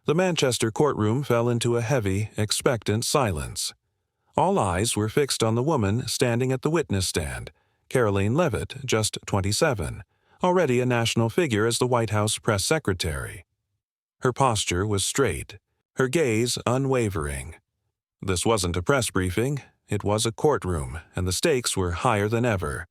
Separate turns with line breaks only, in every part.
The Manchester courtroom fell into a heavy, expectant silence. All eyes were fixed on the woman standing at the witness stand, Karoline Leavitt, just 27, already a national figure as the White House press secretary. Her posture was straight, her gaze unwavering. This wasn't a press briefing, it was a courtroom, and the stakes were higher than ever.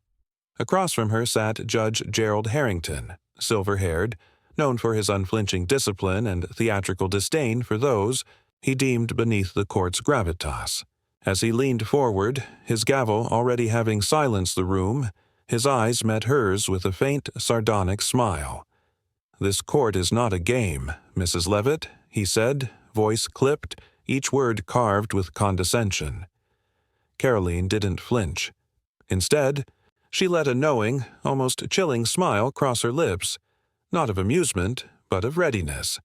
Across from her sat Judge Gerald Harrington, silver-haired, known for his unflinching discipline and theatrical disdain for those he deemed beneath the court's gravitas. As he leaned forward, his gavel already having silenced the room, his eyes met hers with a faint, sardonic smile. "This court is not a game, Mrs. Leavitt," he said, voice clipped, each word carved with condescension. Karoline didn't flinch. Instead, she let a knowing, almost chilling smile cross her lips, not of amusement, but of readiness.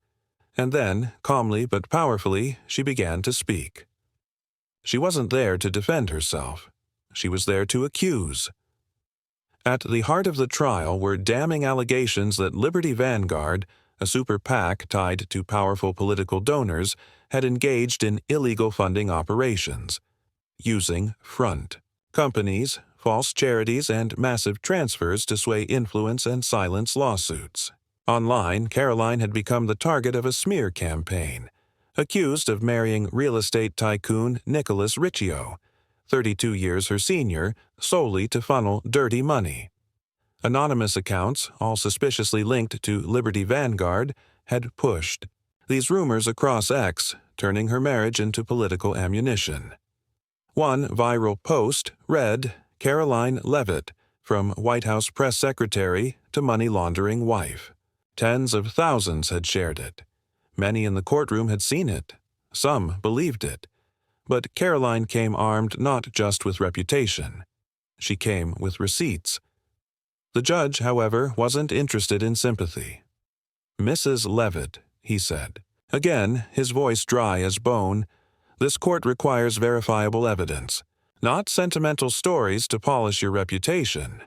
And then, calmly but powerfully, she began to speak. She wasn't there to defend herself. She was there to accuse. At the heart of the trial were damning allegations that Liberty Vanguard, a super PAC tied to powerful political donors, had engaged in illegal funding operations, using front companies, false charities, and massive transfers to sway influence and silence lawsuits. Online, Karoline had become the target of a smear campaign, accused of marrying real estate tycoon Nicholas Riccio, 32 years her senior, solely to funnel dirty money. Anonymous accounts, all suspiciously linked to Liberty Vanguard, had pushed these rumors across X, turning her marriage into political ammunition. One viral post read, "Karoline Leavitt, from White House press secretary to money laundering wife." Tens of thousands had shared it. Many in the courtroom had seen it. Some believed it. But Karoline came armed not just with reputation. She came with receipts. The judge, however, wasn't interested in sympathy. "Mrs. Leavitt," he said. Again, his voice dry as bone, "this court requires verifiable evidence, not sentimental stories to polish your reputation."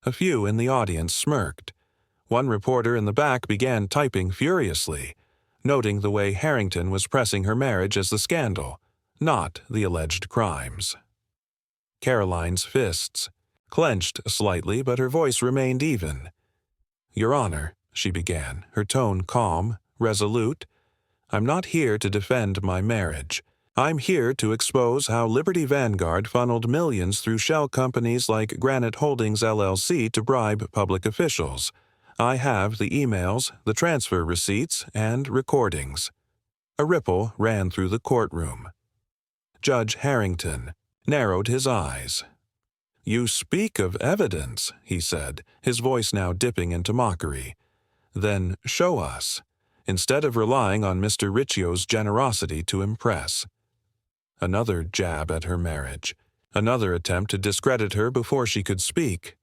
A few in the audience smirked. One reporter in the back began typing furiously, noting the way Harrington was pressing her marriage as the scandal, not the alleged crimes. Karoline's fists clenched slightly, but her voice remained even. "Your Honor," she began, her tone calm, resolute, "I'm not here to defend my marriage. I'm here to expose how Liberty Vanguard funneled millions through shell companies like Granite Holdings LLC to bribe public officials. I have the emails, the transfer receipts, and recordings." A ripple ran through the courtroom. Judge Harrington narrowed his eyes. "You speak of evidence," he said, his voice now dipping into mockery. "Then show us, instead of relying on Mr. Riccio's generosity to impress." Another jab at her marriage, another attempt to discredit her before she could speak.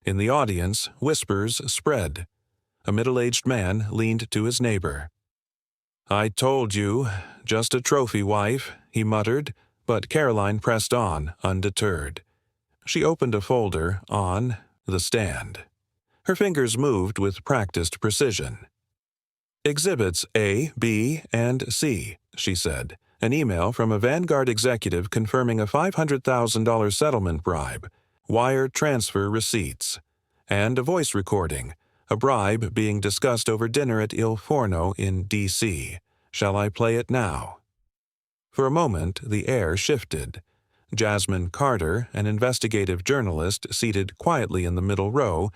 In the audience, whispers spread. A middle-aged man leaned to his neighbor. "I told you, just a trophy wife," he muttered, but Karoline pressed on, undeterred. She opened a folder on the stand. Her fingers moved with practiced precision. "Exhibits A, B, and C," she said, an email from a Vanguard executive confirming a $500,000 settlement bribe, wire transfer receipts, and a voice recording, a bribe being discussed over dinner at Il Forno in D.C. Shall I play it now? For a moment, the air shifted. Jasmine Carter, an investigative journalist seated quietly in the middle row,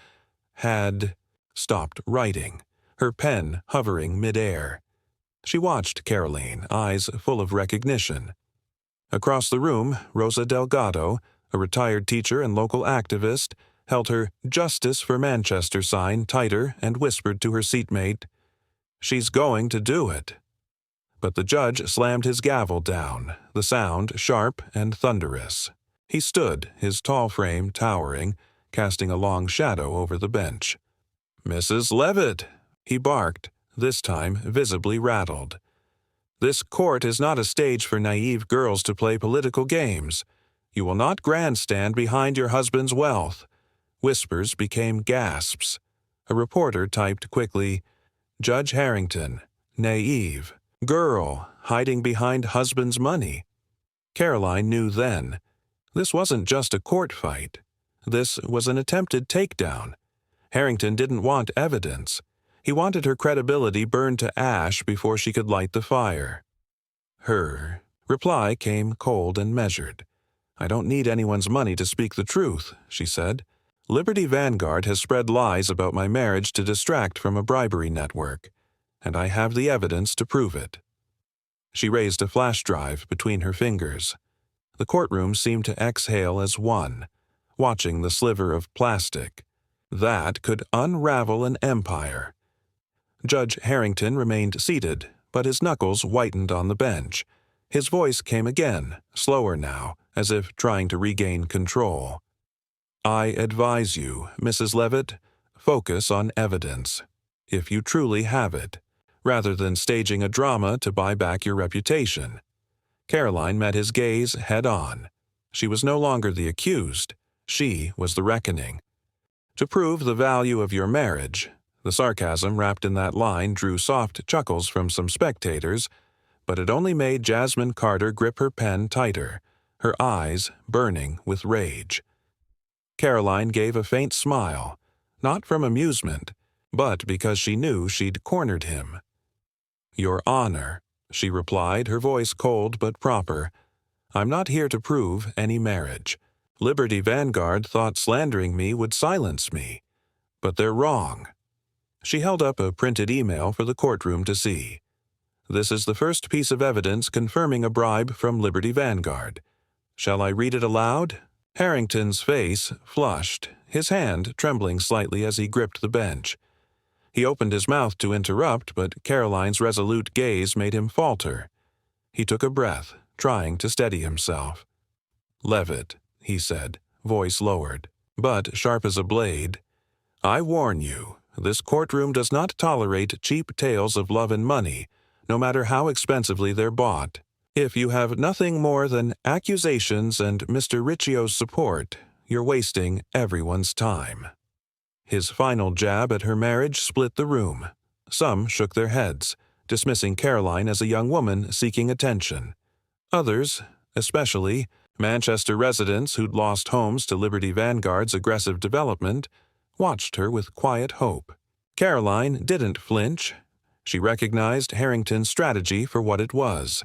had stopped writing, her pen hovering mid-air. She watched Karoline, eyes full of recognition. Across the room, Rosa Delgado, a retired teacher and local activist, held her "Justice for Manchester" sign tighter and whispered to her seatmate, "She's going to do it." But the judge slammed his gavel down, the sound sharp and thunderous. He stood, his tall frame towering, casting a long shadow over the bench. "Mrs. Leavitt," he barked, this time visibly rattled. "This court is not a stage for naive girls to play political games. You will not grandstand behind your husband's wealth." Whispers became gasps. A reporter typed quickly, "Judge Harrington, Naive. Girl, hiding behind husband's money. Karoline knew then. This wasn't just a court fight. This was an attempted takedown. Harrington didn't want evidence. He wanted her credibility burned to ash before she could light the fire. Her reply came cold and measured. "I don't need anyone's money to speak the truth," she said. "Liberty Vanguard has spread lies about my marriage to distract from a bribery network, and I have the evidence to prove it." She raised a flash drive between her fingers. The courtroom seemed to exhale as one, watching the sliver of plastic. That could unravel an empire. Judge Harrington remained seated, but his knuckles whitened on the bench. His voice came again, slower now, as if trying to regain control. "I advise you, Mrs. Leavitt, focus on evidence, if you truly have it, rather than staging a drama to buy back your reputation." Karoline met his gaze head-on. She was no longer the accused. She was the reckoning. "To prove the value of your marriage," the sarcasm wrapped in that line drew soft chuckles from some spectators, but it only made Jasmine Carter grip her pen tighter, her eyes burning with rage. Karoline gave a faint smile, not from amusement, but because she knew she'd cornered him. "Your Honor," she replied, her voice cold but proper, "I'm not here to prove any marriage. Liberty Vanguard thought slandering me would silence me, but they're wrong." She held up a printed email for the courtroom to see. "This is the first piece of evidence confirming a bribe from Liberty Vanguard. Shall I read it aloud?" Harrington's face flushed, his hand trembling slightly as he gripped the bench. He opened his mouth to interrupt, but Karoline's resolute gaze made him falter. He took a breath, trying to steady himself. "Leavitt," he said, voice lowered, but sharp as a blade, "I warn you, this courtroom does not tolerate cheap tales of love and money, no matter how expensively they're bought. If you have nothing more than accusations and Mr. Riccio's support, you're wasting everyone's time." His final jab at her marriage split the room. Some shook their heads, dismissing Karoline as a young woman seeking attention. Others, especially Manchester residents who'd lost homes to Liberty Vanguard's aggressive development, watched her with quiet hope. Karoline didn't flinch. She recognized Harrington's strategy for what it was: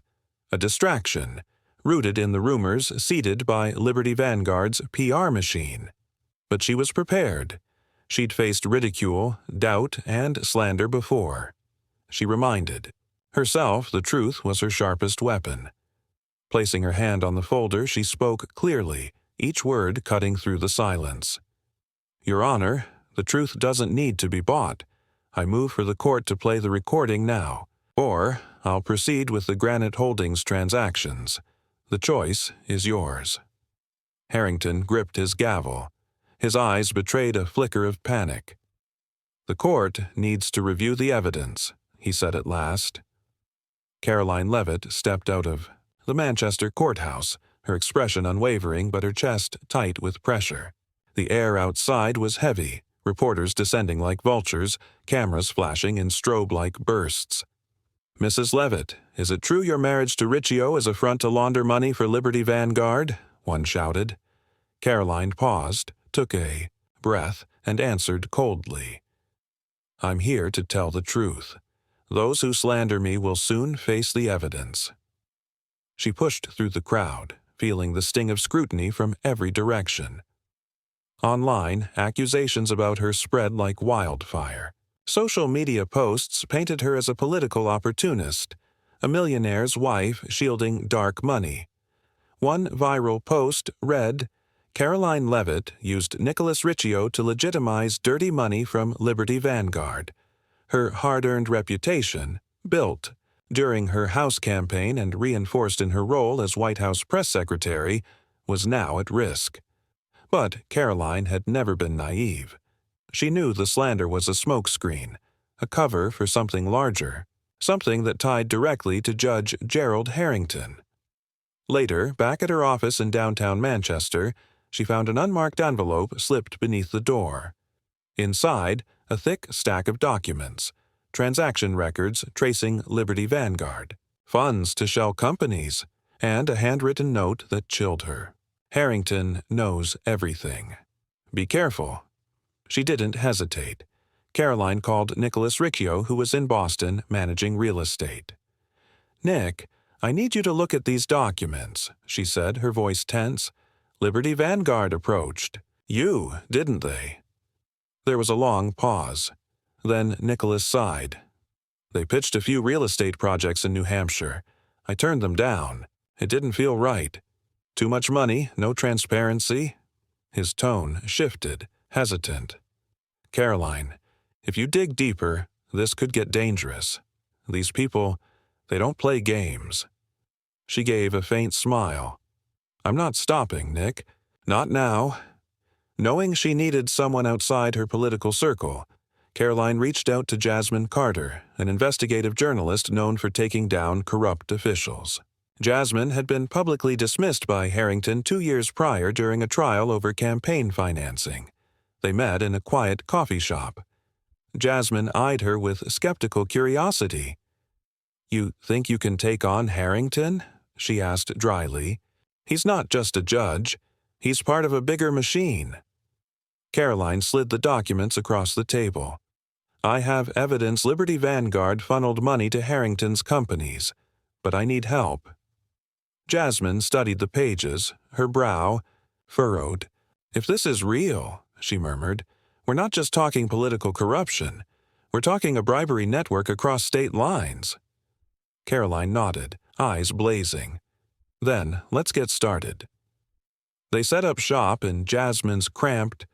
a distraction, rooted in the rumors seeded by Liberty Vanguard's PR machine. But she was prepared. She'd faced ridicule, doubt, and slander before. She reminded herself the truth was her sharpest weapon. Placing her hand on the folder, she spoke clearly, each word cutting through the silence. "Your Honor, the truth doesn't need to be bought. I move for the court to play the recording now, or I'll proceed with the Granite Holdings transactions. The choice is yours." Harrington gripped his gavel. His eyes betrayed a flicker of panic. "The court needs to review the evidence," he said at last. Karoline Leavitt stepped out of the Manchester courthouse, her expression unwavering but her chest tight with pressure. The air outside was heavy, reporters descending like vultures, cameras flashing in strobe-like bursts. "Mrs. Leavitt, is it true your marriage to Riccio is a front to launder money for Liberty Vanguard?" one shouted. Karoline paused, took a breath, and answered coldly, "I'm here to tell the truth. Those who slander me will soon face the evidence." She pushed through the crowd, feeling the sting of scrutiny from every direction. Online, accusations about her spread like wildfire. Social media posts painted her as a political opportunist, a millionaire's wife shielding dark money. One viral post read, "Karoline Leavitt used Nicholas Riccio to legitimize dirty money from Liberty Vanguard. Her hard-earned reputation, built during her House campaign and reinforced in her role as White House press secretary, was now at risk." But Karoline had never been naive. She knew the slander was a smokescreen, a cover for something larger, something that tied directly to Judge Gerald Harrington. Later, back at her office in downtown Manchester, she found an unmarked envelope slipped beneath the door. Inside, a thick stack of documents, transaction records tracing Liberty Vanguard, funds to shell companies, and a handwritten note that chilled her. Harrington knows everything. Be careful. She didn't hesitate. Karoline called Nicholas Riccio, who was in Boston managing real estate. "Nick, I need you to look at these documents," she said, her voice tense. "Liberty Vanguard approached you, didn't they?" There was a long pause. Then Nicholas sighed. "They pitched a few real estate projects in New Hampshire. I turned them down. It didn't feel right. Too much money, no transparency." His tone shifted, hesitant. "Karoline, if you dig deeper, this could get dangerous. These people, they don't play games." She gave a faint smile. "I'm not stopping, Nick. Not now." Knowing she needed someone outside her political circle, Karoline reached out to Jasmine Carter, an investigative journalist known for taking down corrupt officials. Jasmine had been publicly dismissed by Harrington 2 years prior during a trial over campaign financing. They met in a quiet coffee shop. Jasmine eyed her with skeptical curiosity. "You think you can take on Harrington?" she asked dryly. "He's not just a judge. He's part of a bigger machine." Karoline slid the documents across the table. "I have evidence Liberty Vanguard funneled money to Harrington's companies, but I need help." Jasmine studied the pages, her brow furrowed. "If this is real," she murmured, "we're not just talking political corruption. We're talking a bribery network across state lines." Karoline nodded, eyes blazing. "Then, let's get started." They set up shop in Jasmine's cramped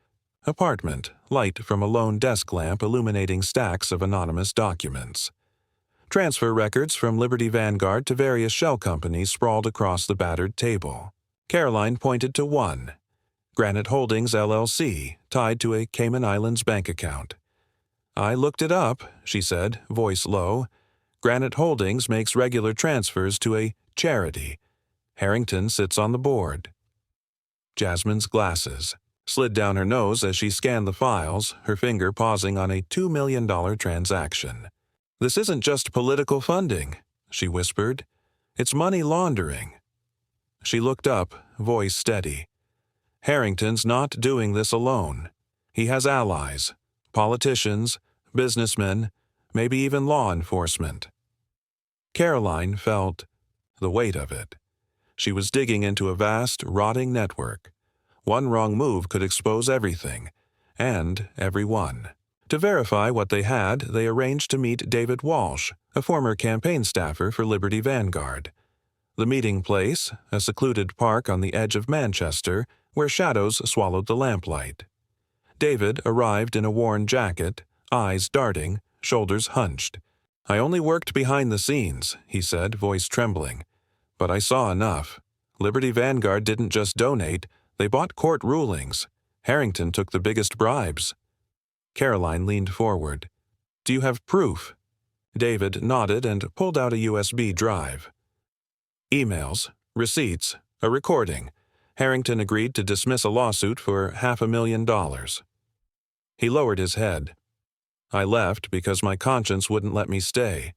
apartment, light from a lone desk lamp illuminating stacks of anonymous documents. Transfer records from Liberty Vanguard to various shell companies sprawled across the battered table. Karoline pointed to one, Granite Holdings LLC, tied to a Cayman Islands bank account. "I looked it up," she said, voice low. "Granite Holdings makes regular transfers to a charity. Harrington sits on the board." Jasmine's glasses slid down her nose as she scanned the files, her finger pausing on a $2 million transaction. "This isn't just political funding," she whispered. "It's money laundering." She looked up, voice steady. "Harrington's not doing this alone. He has allies, politicians, businessmen, maybe even law enforcement." Karoline felt the weight of it. She was digging into a vast, rotting network. One wrong move could expose everything, and everyone. To verify what they had, they arranged to meet David Walsh, a former campaign staffer for Liberty Vanguard. The meeting place, a secluded park on the edge of Manchester, where shadows swallowed the lamplight. David arrived in a worn jacket, eyes darting, shoulders hunched. "I only worked behind the scenes," he said, voice trembling. "But I saw enough. Liberty Vanguard didn't just donate, they bought court rulings. Harrington took the biggest bribes." Karoline leaned forward. "Do you have proof?" David nodded and pulled out a USB drive. "Emails, receipts, a recording. Harrington agreed to dismiss a lawsuit for $500,000. He lowered his head. "I left because my conscience wouldn't let me stay.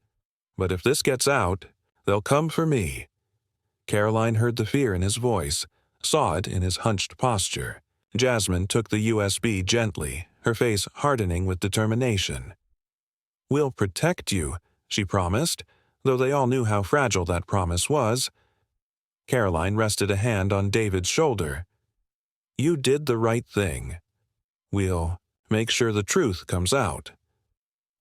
But if this gets out, they'll come for me." Karoline heard the fear in his voice, saw it in his hunched posture. Jasmine took the USB gently, her face hardening with determination. "We'll protect you," she promised, though they all knew how fragile that promise was. Karoline rested a hand on David's shoulder. "You did the right thing. We'll make sure the truth comes out."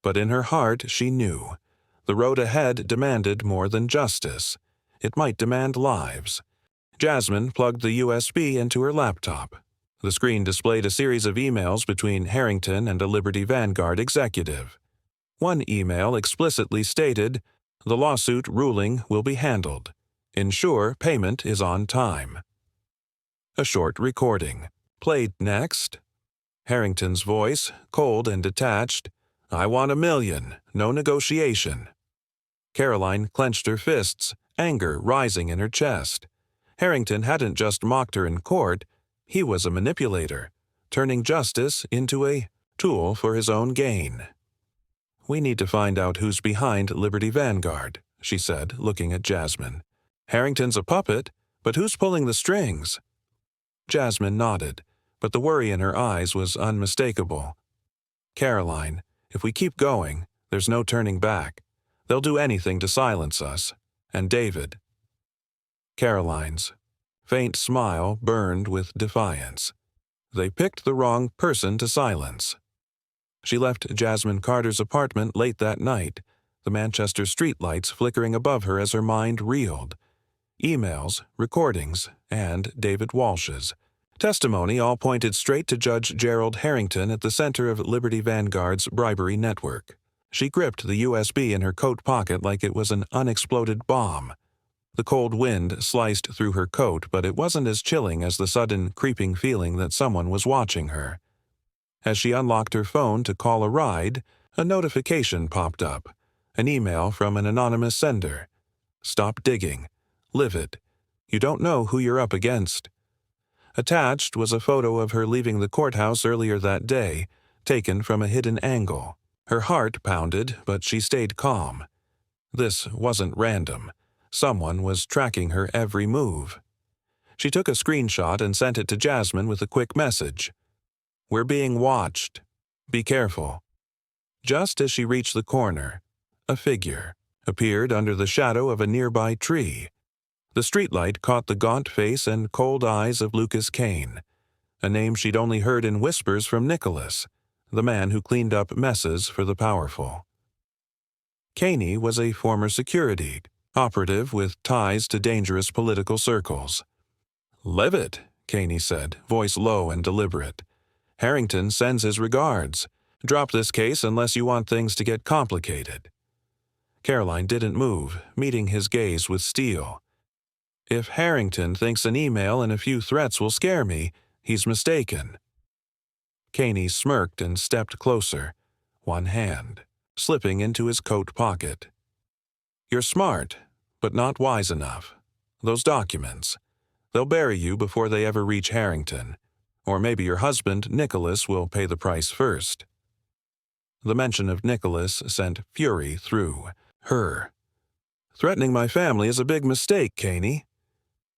But in her heart she knew. The road ahead demanded more than justice. It might demand lives. Jasmine plugged the USB into her laptop. The screen displayed a series of emails between Harrington and a Liberty Vanguard executive. One email explicitly stated, "The lawsuit ruling will be handled. Ensure payment is on time." A short recording. Played next. Harrington's voice, cold and detached. "I want $1 million, no negotiation." Karoline clenched her fists, anger rising in her chest. Harrington hadn't just mocked her in court, he was a manipulator, turning justice into a tool for his own gain. "We need to find out who's behind Liberty Vanguard," she said, looking at Jasmine. "Harrington's a puppet, but who's pulling the strings?" Jasmine nodded, but the worry in her eyes was unmistakable. "Karoline, if we keep going, there's no turning back. They'll do anything to silence us. And David." Karoline's faint smile burned with defiance. They picked the wrong person to silence. She left Jasmine Carter's apartment late that night, the Manchester streetlights flickering above her as her mind reeled. Emails, recordings, and David Walsh's testimony all pointed straight to Judge Gerald Harrington at the center of Liberty Vanguard's bribery network. She gripped the USB in her coat pocket like it was an unexploded bomb. The cold wind sliced through her coat, but it wasn't as chilling as the sudden, creeping feeling that someone was watching her. As she unlocked her phone to call a ride, a notification popped up, an email from an anonymous sender. "Stop digging. Leavitt. You don't know who you're up against." Attached was a photo of her leaving the courthouse earlier that day, taken from a hidden angle. Her heart pounded, but she stayed calm. This wasn't random. Someone was tracking her every move. She took a screenshot and sent it to Jasmine with a quick message. "We're being watched. Be careful." Just as she reached the corner, a figure appeared under the shadow of a nearby tree. The streetlight caught the gaunt face and cold eyes of Lucas Kane, a name she'd only heard in whispers from Nicholas, the man who cleaned up messes for the powerful. Kaney was a former security operative with ties to dangerous political circles. "Leavitt," Kaney said, voice low and deliberate. "Harrington sends his regards. Drop this case unless you want things to get complicated." Karoline didn't move, meeting his gaze with steel. "If Harrington thinks an email and a few threats will scare me, he's mistaken." Kaney smirked and stepped closer, one hand slipping into his coat pocket. "You're smart, but not wise enough. Those documents, they'll bury you before they ever reach Harrington. Or maybe your husband, Nicholas, will pay the price first." The mention of Nicholas sent fury through her. "Threatening my family is a big mistake, Kaney."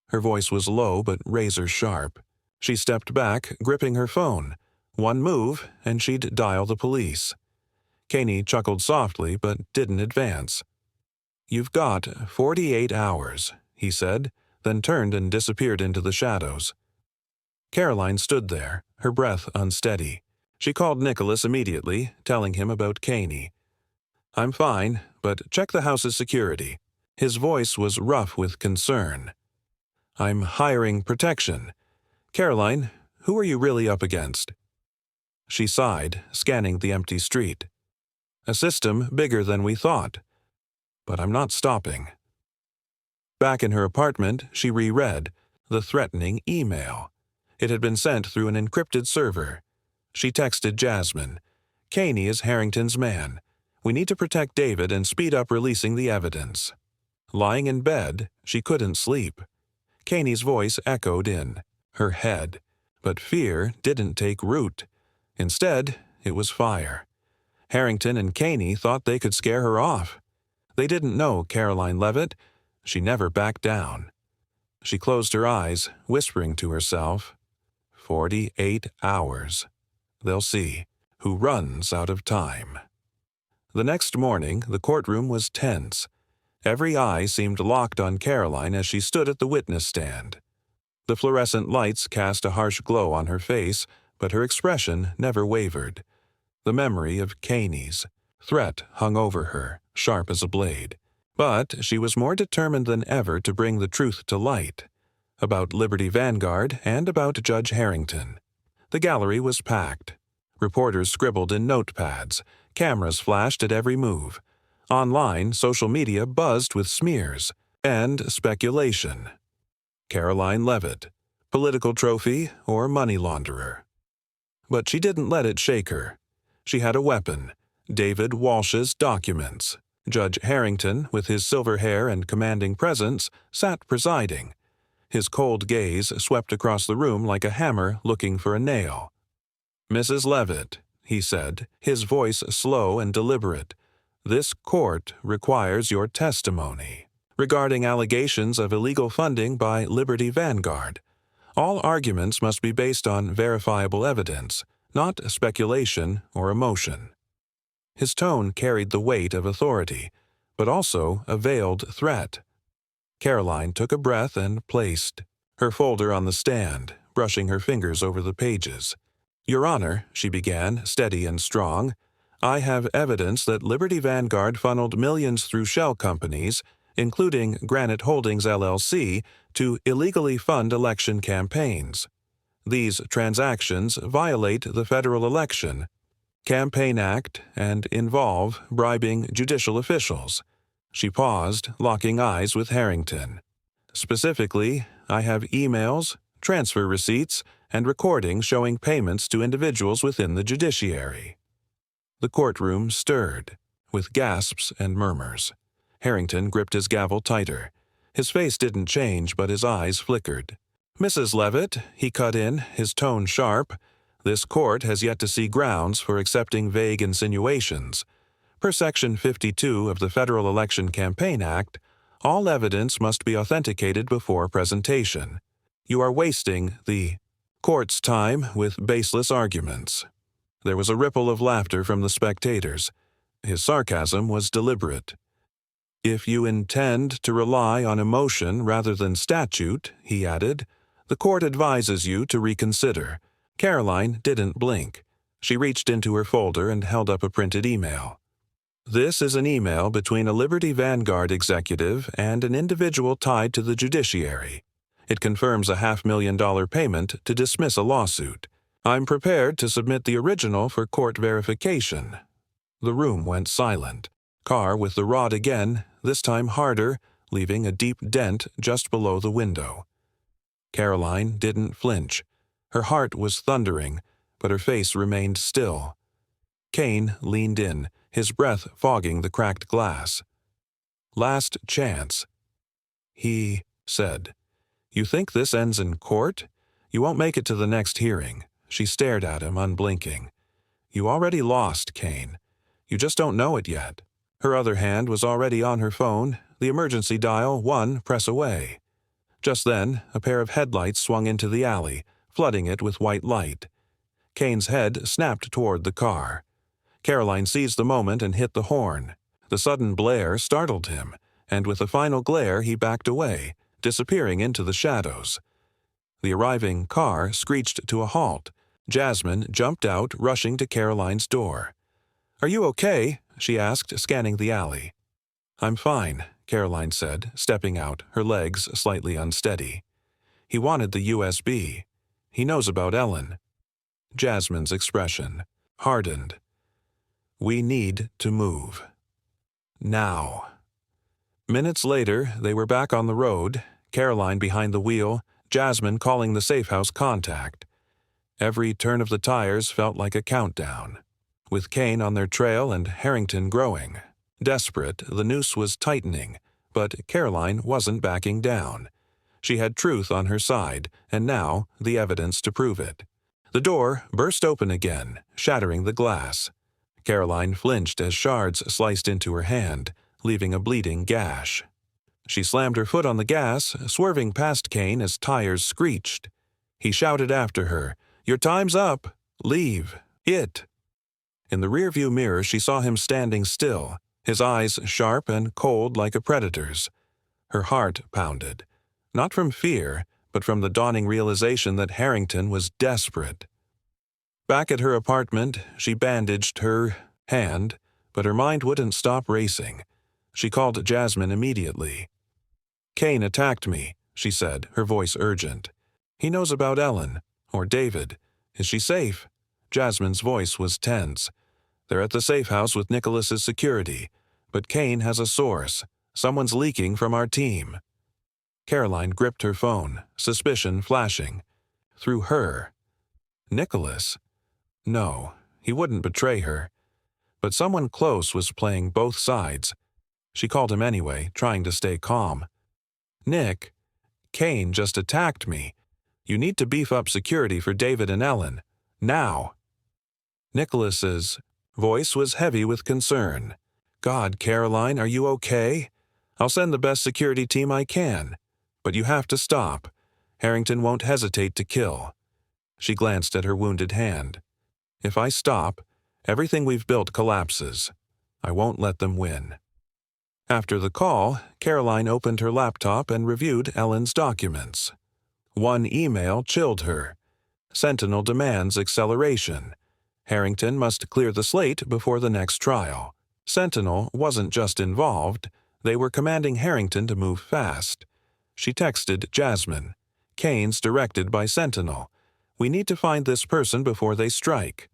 Her voice was low but razor-sharp. She stepped back, gripping her phone. One move, and she'd dial the police. Kaney chuckled softly but didn't advance. "You've got 48 hours, he said, then turned and disappeared into the shadows. Karoline stood there, her breath unsteady. She called Nicholas immediately, telling him about Kaney. "I'm fine, but check the house's security." His voice was rough with concern. "I'm hiring protection. Karoline, who are you really up against?" She sighed, scanning the empty street. "A system bigger than we thought. But I'm not stopping." Back in her apartment, she reread the threatening email. It had been sent through an encrypted server. She texted Jasmine. "Kaney is Harrington's man. We need to protect David and speed up releasing the evidence." Lying in bed, she couldn't sleep. Kaney's voice echoed in her head, but fear didn't take root. Instead, it was fire. Harrington and Kaney thought they could scare her off. They didn't know Karoline Leavitt. She never backed down. She closed her eyes, whispering to herself, 48 hours. They'll see who runs out of time. The next morning, the courtroom was tense. Every eye seemed locked on Karoline as she stood at the witness stand. The fluorescent lights cast a harsh glow on her face, but her expression never wavered. The memory of Kaney's threat hung over her, sharp as a blade. But she was more determined than ever to bring the truth to light, about Liberty Vanguard and about Judge Harrington. The gallery was packed. Reporters scribbled in notepads. Cameras flashed at every move. Online, social media buzzed with smears and speculation. Karoline Leavitt, political trophy or money launderer. But she didn't let it shake her. She had a weapon, David Walsh's documents. Judge Harrington, with his silver hair and commanding presence, sat presiding. His cold gaze swept across the room like a hammer looking for a nail. "Mrs. Leavitt," he said, his voice slow and deliberate. "This court requires your testimony regarding allegations of illegal funding by Liberty Vanguard. All arguments must be based on verifiable evidence, not speculation or emotion." His tone carried the weight of authority, but also a veiled threat. Karoline took a breath and placed her folder on the stand, brushing her fingers over the pages. "Your Honor," she began, steady and strong, "I have evidence that Liberty Vanguard funneled millions through shell companies, including Granite Holdings LLC, to illegally fund election campaigns. These transactions violate the Federal Election Campaign Act and involve bribing judicial officials." She paused, locking eyes with Harrington. "Specifically, I have emails, transfer receipts, and recordings showing payments to individuals within the judiciary." The courtroom stirred, with gasps and murmurs. Harrington gripped his gavel tighter. His face didn't change, but his eyes flickered. "Mrs. Leavitt," he cut in, his tone sharp, "this court has yet to see grounds for accepting vague insinuations. Per Section 52 of the Federal Election Campaign Act, all evidence must be authenticated before presentation. You are wasting the court's time with baseless arguments." There was a ripple of laughter from the spectators. His sarcasm was deliberate. "If you intend to rely on emotion rather than statute," he added, "the court advises you to reconsider." Karoline didn't blink. She reached into her folder and held up a printed email. "This is an email between a Liberty Vanguard executive and an individual tied to the judiciary. It confirms a $500,000 payment to dismiss a lawsuit. I'm prepared to submit the original for court verification." The room went silent. Carr with the rod again, this time harder, leaving a deep dent just below the window. Karoline didn't flinch. Her heart was thundering, but her face remained still. Kane leaned in, his breath fogging the cracked glass. "Last chance," he said. "You think this ends in court? You won't make it to the next hearing." She stared at him, unblinking. "You already lost, Kane. You just don't know it yet." Her other hand was already on her phone, the emergency dial one press away. Just then, a pair of headlights swung into the alley, flooding it with white light. Kane's head snapped toward the car. Karoline seized the moment and hit the horn. The sudden blare startled him, and with a final glare he backed away, disappearing into the shadows. The arriving car screeched to a halt. Jasmine jumped out, rushing to Karoline's door. "Are you okay?" she asked, scanning the alley. "I'm fine," Karoline said, stepping out, her legs slightly unsteady. "He wanted the USB. He knows about Ellen." Jasmine's expression hardened. "We need to move. Now." Minutes later, they were back on the road, Karoline behind the wheel, Jasmine calling the safehouse contact. Every turn of the tires felt like a countdown. With Kane on their trail and Harrington growing. Desperate, the noose was tightening, but Karoline wasn't backing down. She had truth on her side, and now the evidence to prove it. The door burst open again, shattering the glass. Karoline flinched as shards sliced into her hand, leaving a bleeding gash. She slammed her foot on the gas, swerving past Kane as tires screeched. He shouted after her, "Your time's up. Leave. It." In the rearview mirror she saw him standing still, his eyes sharp and cold like a predator's. Her heart pounded, not from fear, but from the dawning realization that Harrington was desperate. Back at her apartment, she bandaged her hand, but her mind wouldn't stop racing. She called Jasmine immediately. "Kane attacked me," she said, her voice urgent. "He knows about Ellen, or David. Is she safe?" Jasmine's voice was tense. "They're at the safe house with Nicholas's security, but Kane has a source. Someone's leaking from our team." Karoline gripped her phone, suspicion flashing. Through her. Nicholas? No, he wouldn't betray her. But someone close was playing both sides. She called him anyway, trying to stay calm. "Nick, Kane just attacked me. You need to beef up security for David and Ellen. Now." Nicholas's voice was heavy with concern. God, Karoline, are you okay? I'll send the best security team I can. But you have to stop. Harrington won't hesitate to kill. She glanced at her wounded hand. If I stop, everything we've built collapses. I won't let them win. After the call, Karoline opened her laptop and reviewed Ellen's documents. One email chilled her. Sentinel demands acceleration. Harrington must clear the slate before the next trial. Sentinel wasn't just involved, they were commanding Harrington to move fast. She texted Jasmine. Kane's directed by Sentinel. We need to find this person before they strike.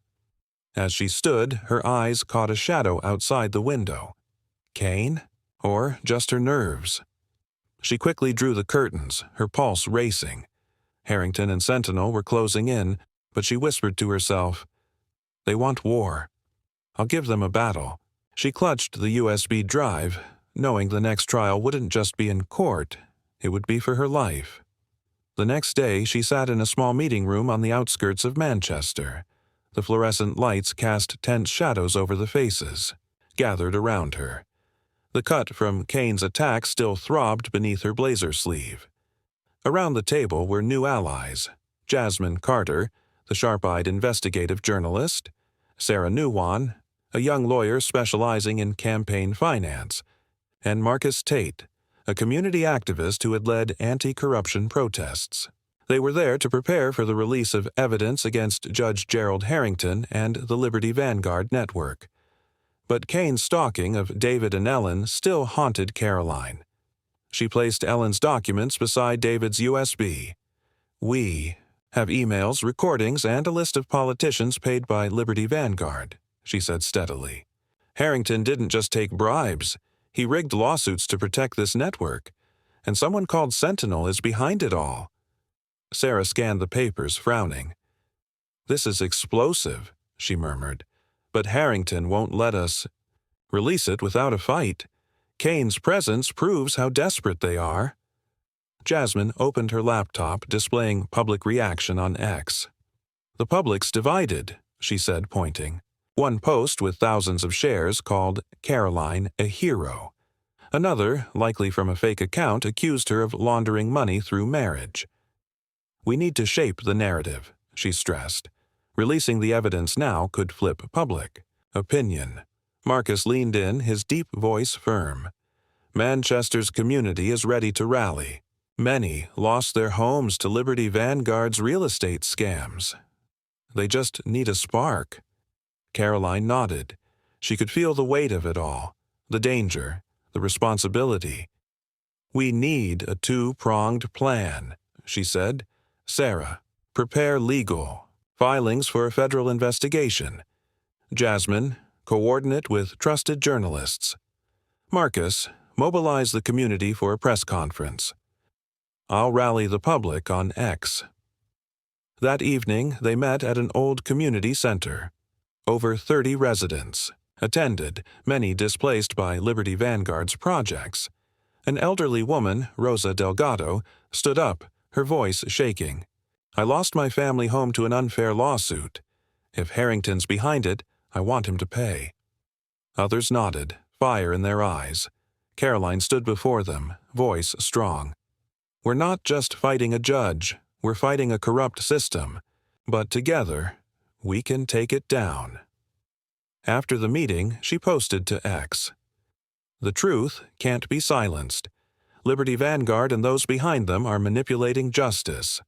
As she stood, her eyes caught a shadow outside the window. Kane? Or just her nerves? She quickly drew the curtains, her pulse racing. Harrington and Sentinel were closing in, but she whispered to herself, "They want war. I'll give them a battle." She clutched the USB drive, knowing the next trial wouldn't just be in court, it would be for her life. The next day, she sat in a small meeting room on the outskirts of Manchester. The fluorescent lights cast tense shadows over the faces, gathered around her. The cut from Kane's attack still throbbed beneath her blazer sleeve. Around the table were new allies: Jasmine Carter, the sharp-eyed investigative journalist; Sarah Nuwan, a young lawyer specializing in campaign finance; and Marcus Tate, a community activist who had led anti-corruption protests. They were there to prepare for the release of evidence against Judge Gerald Harrington and the Liberty Vanguard network. But Kane's stalking of David and Ellen still haunted Karoline. She placed Ellen's documents beside David's USB. "We have emails, recordings, and a list of politicians paid by Liberty Vanguard," she said steadily. "Harrington didn't just take bribes. He rigged lawsuits to protect this network. And someone called Sentinel is behind it all." Sarah scanned the papers, frowning. "This is explosive," she murmured. "But Harrington won't let us release it without a fight. Kane's presence proves how desperate they are." Jasmine opened her laptop, displaying public reaction on X. "The public's divided," she said, pointing. One post with thousands of shares called Karoline a hero. Another, likely from a fake account, accused her of laundering money through marriage. "We need to shape the narrative," she stressed. "Releasing the evidence now could flip public opinion." Marcus leaned in, his deep voice firm. "Manchester's community is ready to rally. Many lost their homes to Liberty Vanguard's real estate scams. They just need a spark." Karoline nodded. She could feel the weight of it all, the danger, the responsibility. "We need a two-pronged plan," she said. "Sarah, prepare legal filings for a federal investigation. Jasmine, coordinate with trusted journalists. Marcus, mobilize the community for a press conference. I'll rally the public on X." That evening, they met at an old community center. Over 30 residents attended, many displaced by Liberty Vanguard's projects. An elderly woman, Rosa Delgado, stood up, her voice shaking. "I lost my family home to an unfair lawsuit. If Harrington's behind it, I want him to pay." Others nodded, fire in their eyes. Karoline stood before them, voice strong. "We're not just fighting a judge, we're fighting a corrupt system. But together, we can take it down." After the meeting, she posted to X. "The truth can't be silenced. Liberty Vanguard and those behind them are manipulating justice.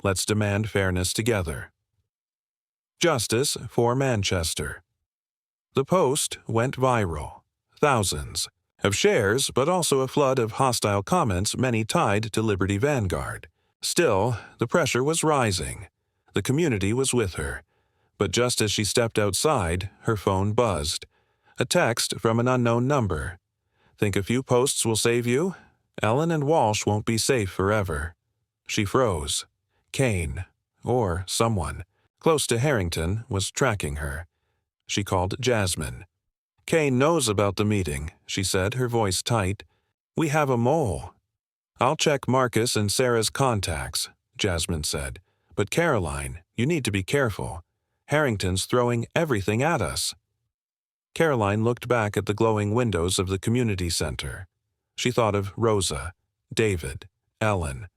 Let's demand fairness together." Justice for Manchester. The post went viral. Thousands of shares, but also a flood of hostile comments, many tied to Liberty Vanguard. Still, the pressure was rising. The community was with her. But just as she stepped outside, her phone buzzed. A text from an unknown number. "Think a few posts will save you? Ellen and Walsh won't be safe forever." She froze. Kane, or someone, close to Harrington, was tracking her. She called Jasmine. "Kane knows about the meeting," she said, her voice tight. "We have a mole." "I'll check Marcus and Sarah's contacts," Jasmine said. "But Karoline, you need to be careful. Harrington's throwing everything at us." Karoline looked back at the glowing windows of the community center. She thought of Rosa, David, Ellen,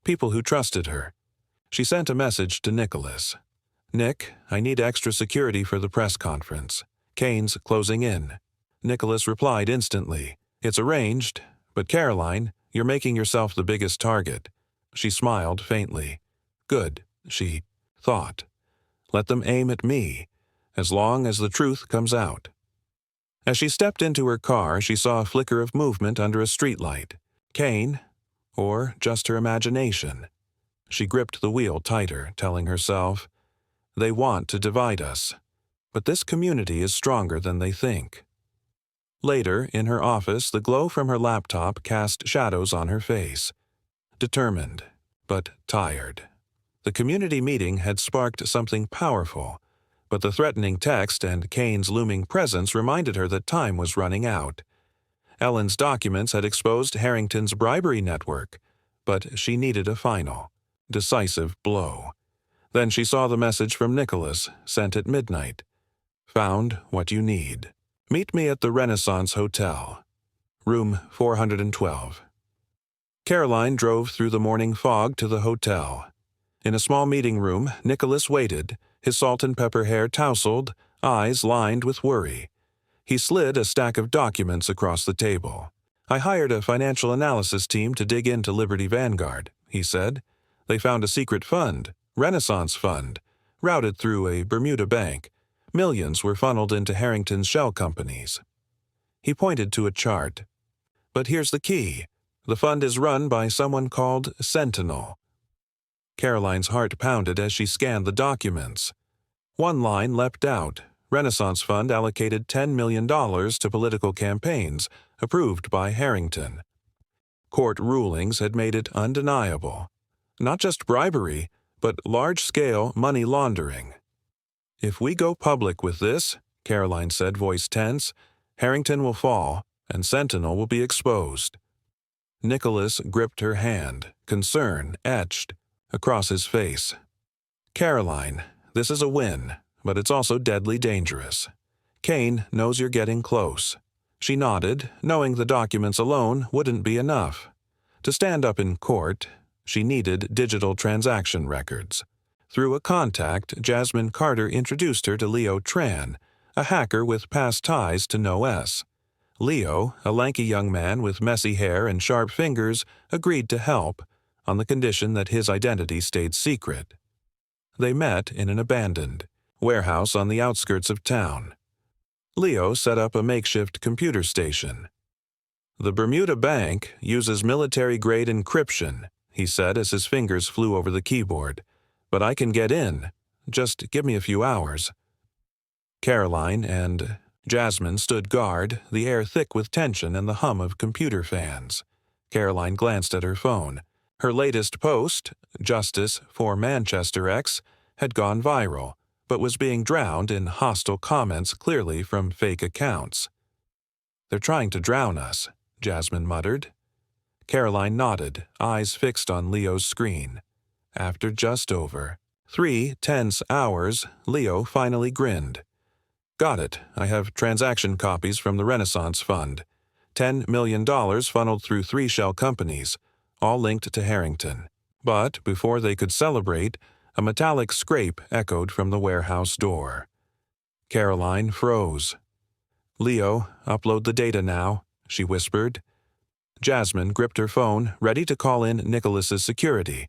people who trusted her. She sent a message to Nicholas. "Nick, I need extra security for the press conference. Kane's closing in." Nicholas replied instantly, "It's arranged, but Karoline, you're making yourself the biggest target." She smiled faintly. "Good," she thought. "Let them aim at me, as long as the truth comes out." As she stepped into her car, she saw a flicker of movement under a streetlight. Kane, or just her imagination. She gripped the wheel tighter, telling herself, "They want to divide us, but this community is stronger than they think." Later, in her office, the glow from her laptop cast shadows on her face. Determined, but tired. The community meeting had sparked something powerful, but the threatening text and Kane's looming presence reminded her that time was running out. Ellen's documents had exposed Harrington's bribery network, but she needed a final, decisive blow. Then she saw the message from Nicholas, sent at midnight. "Found what you need. Meet me at the Renaissance Hotel. Room 412. Karoline drove through the morning fog to the hotel. In a small meeting room, Nicholas waited, his salt and pepper hair tousled, eyes lined with worry. He slid a stack of documents across the table. "I hired a financial analysis team to dig into Liberty Vanguard," he said. "They found a secret fund, Renaissance Fund, routed through a Bermuda bank. Millions were funneled into Harrington's shell companies." He pointed to a chart. "But here's the key. The fund is run by someone called Sentinel." Karoline's heart pounded as she scanned the documents. One line leapt out. Renaissance Fund allocated $10 million to political campaigns, approved by Harrington. Court rulings had made it undeniable. Not just bribery, but large-scale money laundering. "If we go public with this," Karoline said, voice tense, "Harrington will fall, and Sentinel will be exposed." Nicholas gripped her hand, concern etched across his face. "Karoline, this is a win, but it's also deadly dangerous. Kane knows you're getting close." She nodded, knowing the documents alone wouldn't be enough. To stand up in court, she needed digital transaction records. Through a contact, Jasmine Carter introduced her to Leo Tran, a hacker with past ties to No S. Leo, a lanky young man with messy hair and sharp fingers, agreed to help, on the condition that his identity stayed secret. They met in an abandoned warehouse on the outskirts of town. Leo set up a makeshift computer station. "The Bermuda Bank uses military-grade encryption," he said as his fingers flew over the keyboard. "But I can get in. Just give me a few hours." Karoline and Jasmine stood guard, the air thick with tension and the hum of computer fans. Karoline glanced at her phone. Her latest post, Justice for Manchester X, had gone viral, but was being drowned in hostile comments clearly from fake accounts. "They're trying to drown us," Jasmine muttered. Karoline nodded, eyes fixed on Leo's screen. After just over 3 tense hours, Leo finally grinned. "Got it. I have transaction copies from the Renaissance Fund. $10 million funneled through 3 shell companies, all linked to Harrington." But before they could celebrate, a metallic scrape echoed from the warehouse door. Karoline froze. "Leo, upload the data now," she whispered. Jasmine gripped her phone, ready to call in Nicholas's security.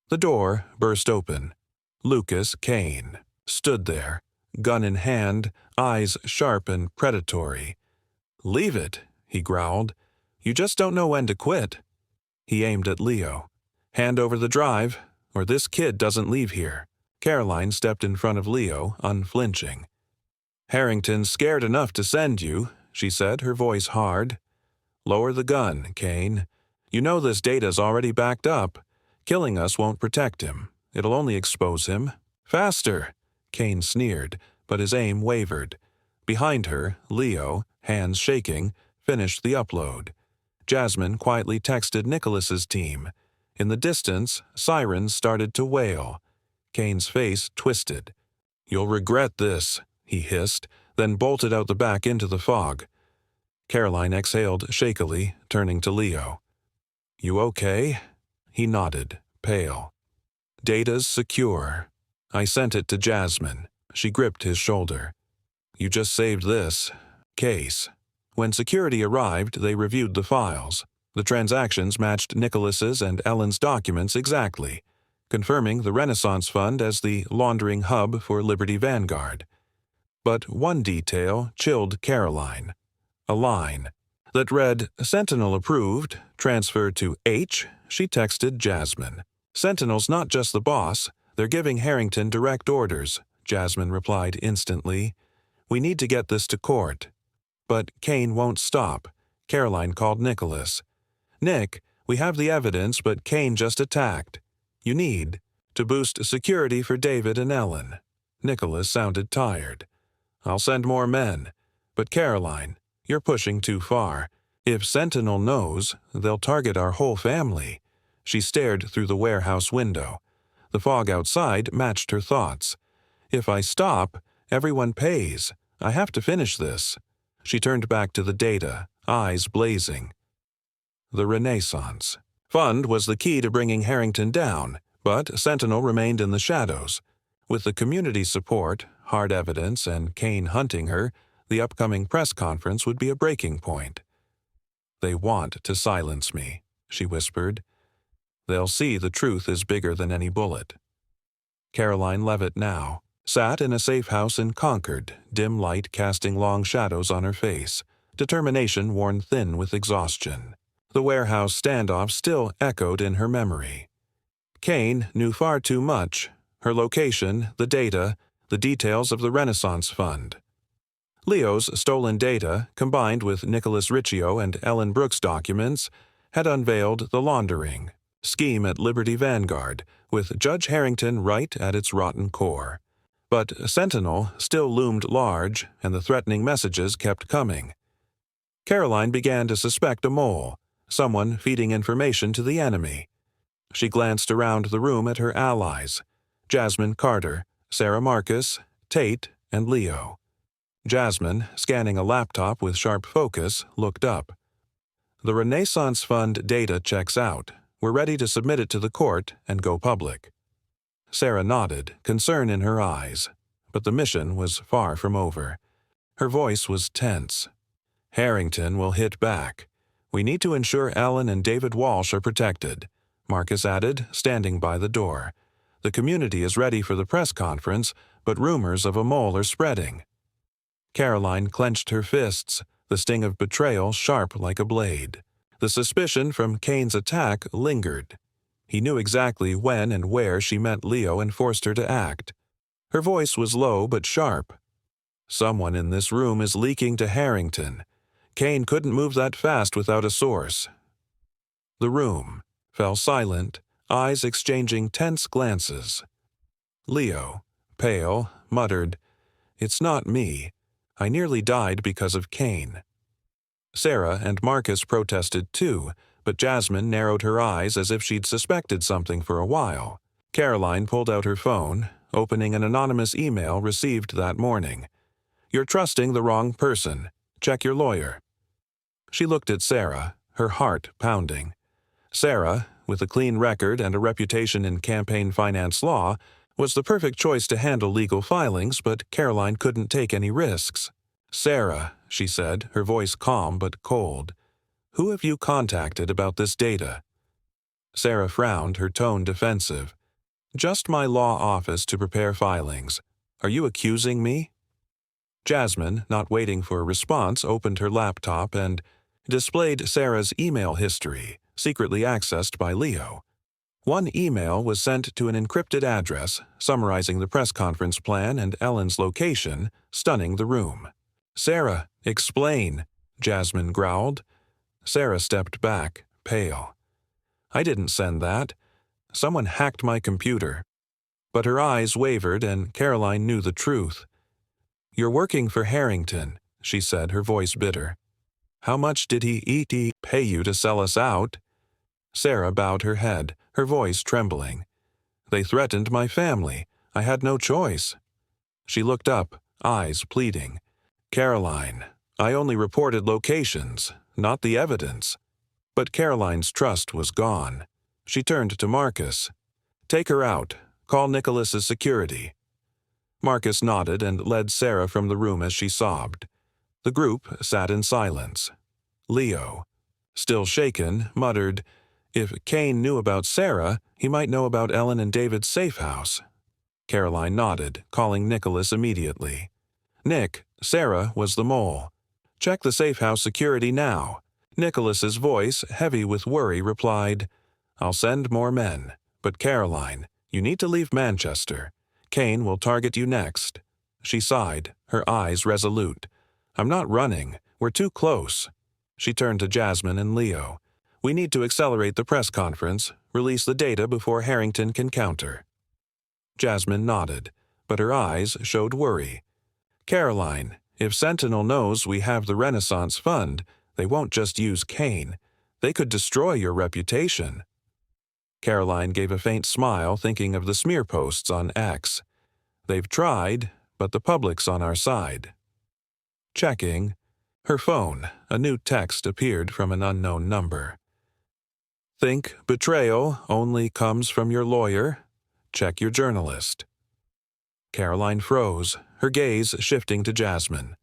The door burst open. Lucas Kane stood there, gun in hand, eyes sharp and predatory. "Leavitt," he growled. "You just don't know when to quit." He aimed at Leo. "Hand over the drive, or this kid doesn't leave here." Karoline stepped in front of Leo, unflinching. "Harrington's scared enough to send you," she said, her voice hard. "Lower the gun, Kane. You know this data's already backed up. Killing us won't protect him. It'll only expose him." "Faster!" Kane sneered, but his aim wavered. Behind her, Leo, hands shaking, finished the upload. Jasmine quietly texted Nicholas's team. In the distance, sirens started to wail. Kane's face twisted. "You'll regret this," he hissed, then bolted out the back into the fog. Karoline exhaled shakily, turning to Leo. "You okay?" He nodded, pale. "Data's secure. I sent it to Jasmine." She gripped his shoulder. "You just saved this case." When security arrived, they reviewed the files. The transactions matched Nicholas's and Ellen's documents exactly, confirming the Renaissance Fund as the laundering hub for Liberty Vanguard. But one detail chilled Karoline. A line that read, "Sentinel approved, transfer to H." She texted Jasmine. "Sentinel's not just the boss, they're giving Harrington direct orders," Jasmine replied instantly. "We need to get this to court." But Kane won't stop. Karoline called Nicholas. "Nick, we have the evidence, but Kane just attacked. You need to boost security for David and Ellen." Nicholas sounded tired. "I'll send more men. But Karoline, you're pushing too far. If Sentinel knows, they'll target our whole family." She stared through the warehouse window. The fog outside matched her thoughts. "If I stop, everyone pays. I have to finish this." She turned back to the data, eyes blazing. The Renaissance Fund was the key to bringing Harrington down, but Sentinel remained in the shadows. With the community's support, hard evidence, and Kane hunting her, the upcoming press conference would be a breaking point. "They want to silence me," she whispered. "They'll see the truth is bigger than any bullet." Karoline Leavitt now sat in a safe house in Concord, dim light casting long shadows on her face, determination worn thin with exhaustion. The warehouse standoff still echoed in her memory. Kane knew far too much: her location, the data, the details of the Renaissance Fund. Leo's stolen data, combined with Nicholas Riccio and Ellen Brooks' documents, had unveiled the laundering scheme at Liberty Vanguard, with Judge Harrington right at its rotten core. But Sentinel still loomed large, and the threatening messages kept coming. Karoline began to suspect a mole, someone feeding information to the enemy. She glanced around the room at her allies: Jasmine Carter, Sarah Marcus, Tate, and Leo. Jasmine, scanning a laptop with sharp focus, looked up. "The Renaissance Fund data checks out. We're ready to submit it to the court and go public." Sarah nodded, concern in her eyes, but the mission was far from over. Her voice was tense. "Harrington will hit back. We need to ensure Ellen and David Walsh are protected," Marcus added, standing by the door. "The community is ready for the press conference, but rumors of a mole are spreading." Karoline clenched her fists, the sting of betrayal sharp like a blade. The suspicion from Kane's attack lingered. He knew exactly when and where she met Leo and forced her to act. Her voice was low but sharp. "Someone in this room is leaking to Harrington. Kane couldn't move that fast without a source." The room fell silent, eyes exchanging tense glances. Leo, pale, muttered, "It's not me. I nearly died because of Kane." Sarah and Marcus protested too, but Jasmine narrowed her eyes as if she'd suspected something for a while. Karoline pulled out her phone, opening an anonymous email received that morning. "You're trusting the wrong person. Check your lawyer." She looked at Sarah, her heart pounding. Sarah, with a clean record and a reputation in campaign finance law, was the perfect choice to handle legal filings, but Karoline couldn't take any risks. "Sarah," she said, her voice calm but cold, "who have you contacted about this data?" Sarah frowned, her tone defensive. "Just my law office to prepare filings. Are you accusing me?" Jasmine, not waiting for a response, opened her laptop and displayed Sarah's email history, secretly accessed by Leo. One email was sent to an encrypted address, summarizing the press conference plan and Ellen's location, stunning the room. "Sarah, explain," Jasmine growled. Sarah stepped back, pale. "I didn't send that. Someone hacked my computer." But her eyes wavered, and Karoline knew the truth. "You're working for Harrington," she said, her voice bitter. "How much did he pay you to sell us out?" Sarah bowed her head, her voice trembling. "They threatened my family. I had no choice." She looked up, eyes pleading. "Karoline, I only reported locations, not the evidence." But Karoline's trust was gone. She turned to Marcus. "Take her out. Call Nicholas's security." Marcus nodded and led Sarah from the room as she sobbed. The group sat in silence. Leo, still shaken, muttered, "If Kane knew about Sarah, he might know about Ellen and David's safe house." Karoline nodded, calling Nicholas immediately. "Nick, Sarah was the mole. Check the safe house security now." Nicholas's voice, heavy with worry, replied, "I'll send more men. But Karoline, you need to leave Manchester. Kane will target you next." She sighed, her eyes resolute. "I'm not running. We're too close." She turned to Jasmine and Leo. "We need to accelerate the press conference, release the data before Harrington can counter." Jasmine nodded, but her eyes showed worry. "Karoline, if Sentinel knows we have the Renaissance Fund, they won't just use Kane. They could destroy your reputation." Karoline gave a faint smile, thinking of the smear posts on X. "They've tried, but the public's on our side." Checking. Her phone, a new text appeared from an unknown number. "Think betrayal only comes from your lawyer? Check your journalist." Karoline froze, her gaze shifting to Jasmine.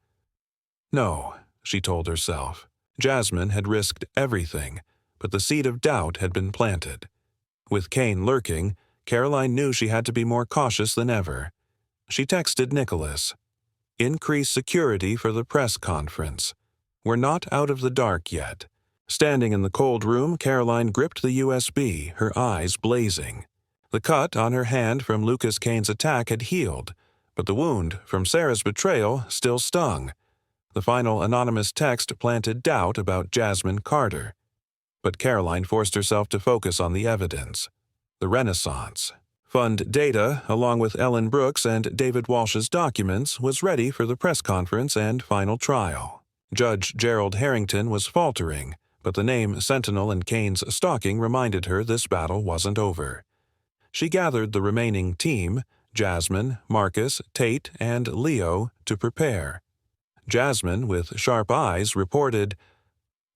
No, she told herself. Jasmine had risked everything, but the seed of doubt had been planted. With Kane lurking, Karoline knew she had to be more cautious than ever. She texted Nicholas. "Increase security for the press conference. We're not out of the dark yet." Standing in the cold room, Karoline gripped the USB, her eyes blazing. The cut on her hand from Lucas Kane's attack had healed, but the wound from Sarah's betrayal still stung. The final anonymous text planted doubt about Jasmine Carter. But Karoline forced herself to focus on the evidence. The Renaissance Fund data, along with Ellen Brooks and David Walsh's documents, was ready for the press conference and final trial. Judge Gerald Harrington was faltering, but the name Sentinel and Kane's stalking reminded her this battle wasn't over. She gathered the remaining team, Jasmine, Marcus, Tate, and Leo, to prepare. Jasmine, with sharp eyes, reported,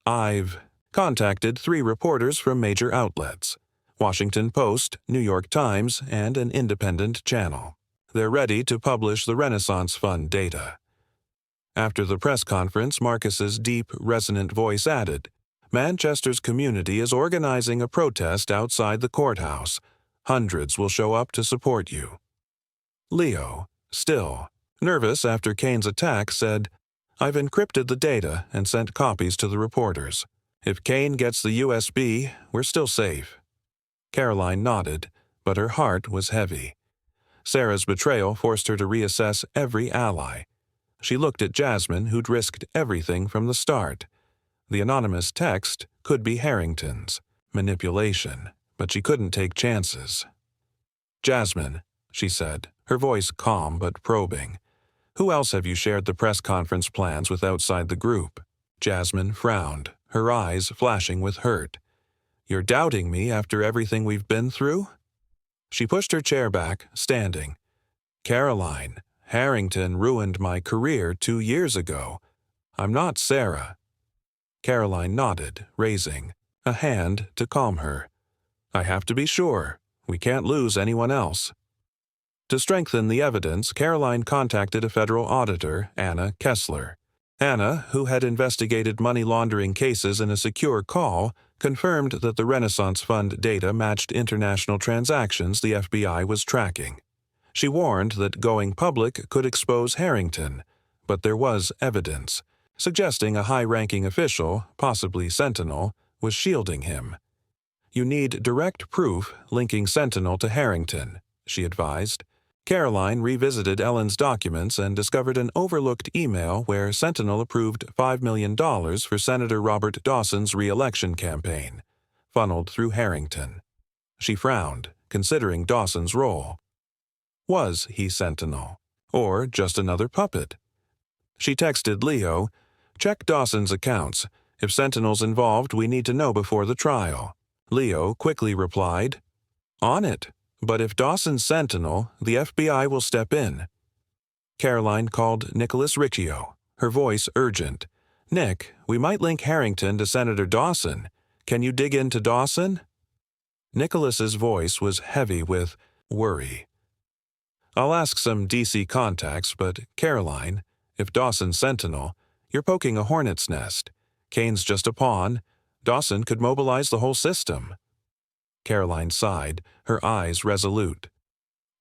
"I've contacted 3 reporters from major outlets, Washington Post, New York Times, and an independent channel. They're ready to publish the Renaissance Fund data." After the press conference, Marcus's deep, resonant voice added, "Manchester's community is organizing a protest outside the courthouse. Hundreds will show up to support you." Leo, still nervous after Kane's attack, said, "I've encrypted the data and sent copies to the reporters. If Kane gets the USB, we're still safe." Karoline nodded, but her heart was heavy. Sarah's betrayal forced her to reassess every ally. She looked at Jasmine, who'd risked everything from the start. The anonymous text could be Harrington's manipulation, but she couldn't take chances. "Jasmine," she said, her voice calm but probing, "who else have you shared the press conference plans with outside the group?" Jasmine frowned, her eyes flashing with hurt. "You're doubting me after everything we've been through?" She pushed her chair back, standing. "Karoline, Harrington ruined my career 2 years ago. I'm not Sarah." Karoline nodded, raising a hand to calm her. "I have to be sure. We can't lose anyone else." To strengthen the evidence, Karoline contacted a federal auditor, Anna Kessler. Anna, who had investigated money laundering cases in a secure call, confirmed that the Renaissance Fund data matched international transactions the FBI was tracking. She warned that going public could expose Harrington, but there was evidence, suggesting a high-ranking official, possibly Sentinel, was shielding him. "You need direct proof linking Sentinel to Harrington," she advised. Karoline revisited Ellen's documents and discovered an overlooked email where Sentinel approved $5 million for Senator Robert Dawson's re-election campaign, funneled through Harrington. She frowned, considering Dawson's role. Was he Sentinel, or just another puppet? She texted Leo, "Check Dawson's accounts. If Sentinel's involved, we need to know before the trial." Leo quickly replied, "On it. But if Dawson's Sentinel, the FBI will step in." Karoline called Nicholas Riccio, her voice urgent. "Nick, we might link Harrington to Senator Dawson. Can you dig into Dawson?" Nicholas's voice was heavy with worry. "I'll ask some DC contacts, but Karoline, if Dawson's Sentinel, you're poking a hornet's nest. Kane's just a pawn. Dawson could mobilize the whole system." Karoline sighed, her eyes resolute.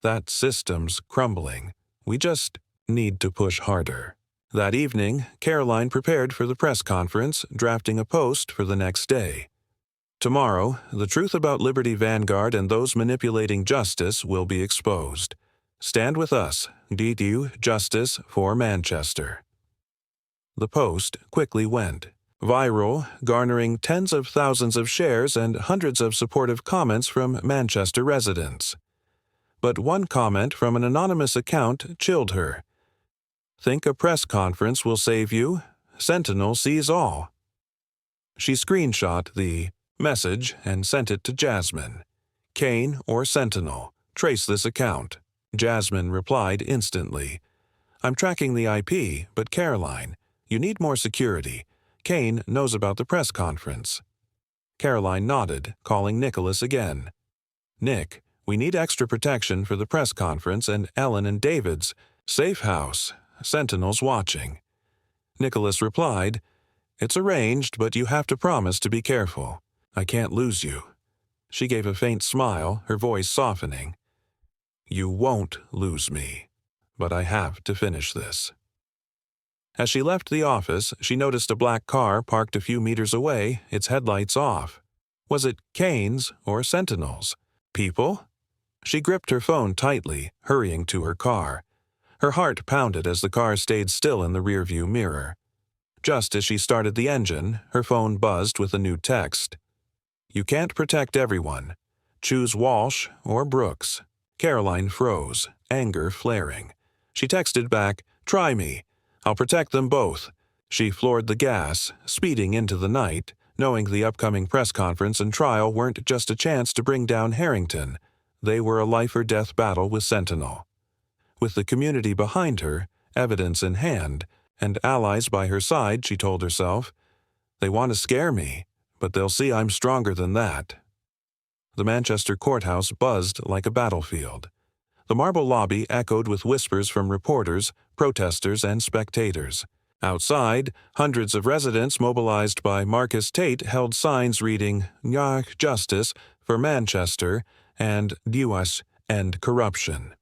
"That system's crumbling. We just need to push harder." That evening, Karoline prepared for the press conference, drafting a post for the next day. "Tomorrow, the truth about Liberty Vanguard and those manipulating justice will be exposed. Stand with us. DU Justice for Manchester." The post quickly went viral, garnering tens of thousands of shares and hundreds of supportive comments from Manchester residents. But one comment from an anonymous account chilled her. "Think a press conference will save you? Sentinel sees all." She screenshot the message and sent it to Jasmine. "Kane or Sentinel, trace this account." Jasmine replied instantly. "I'm tracking the IP, but Karoline, you need more security. Kane knows about the press conference." Karoline nodded, calling Nicholas again. "Nick, we need extra protection for the press conference and Ellen and David's safe house. Sentinel's watching." Nicholas replied, "It's arranged, but you have to promise to be careful. I can't lose you." She gave a faint smile, her voice softening. "You won't lose me, but I have to finish this." As she left the office, she noticed a black car parked a few meters away, its headlights off. Was it Kane's or Sentinel's? People? She gripped her phone tightly, hurrying to her car. Her heart pounded as the car stayed still in the rearview mirror. Just as she started the engine, her phone buzzed with a new text. "You can't protect everyone. Choose Walsh or Brooks." Karoline froze, anger flaring. She texted back, "Try me. I'll protect them both." She floored the gas, speeding into the night, knowing the upcoming press conference and trial weren't just a chance to bring down Harrington. They were a life-or-death battle with Sentinel. With the community behind her, evidence in hand, and allies by her side, she told herself, "They want to scare me, but they'll see I'm stronger than that." The Manchester courthouse buzzed like a battlefield. The marble lobby echoed with whispers from reporters, protesters, and spectators. Outside, hundreds of residents mobilized by Marcus Tate held signs reading "Nyark Justice for Manchester" and "US End Corruption."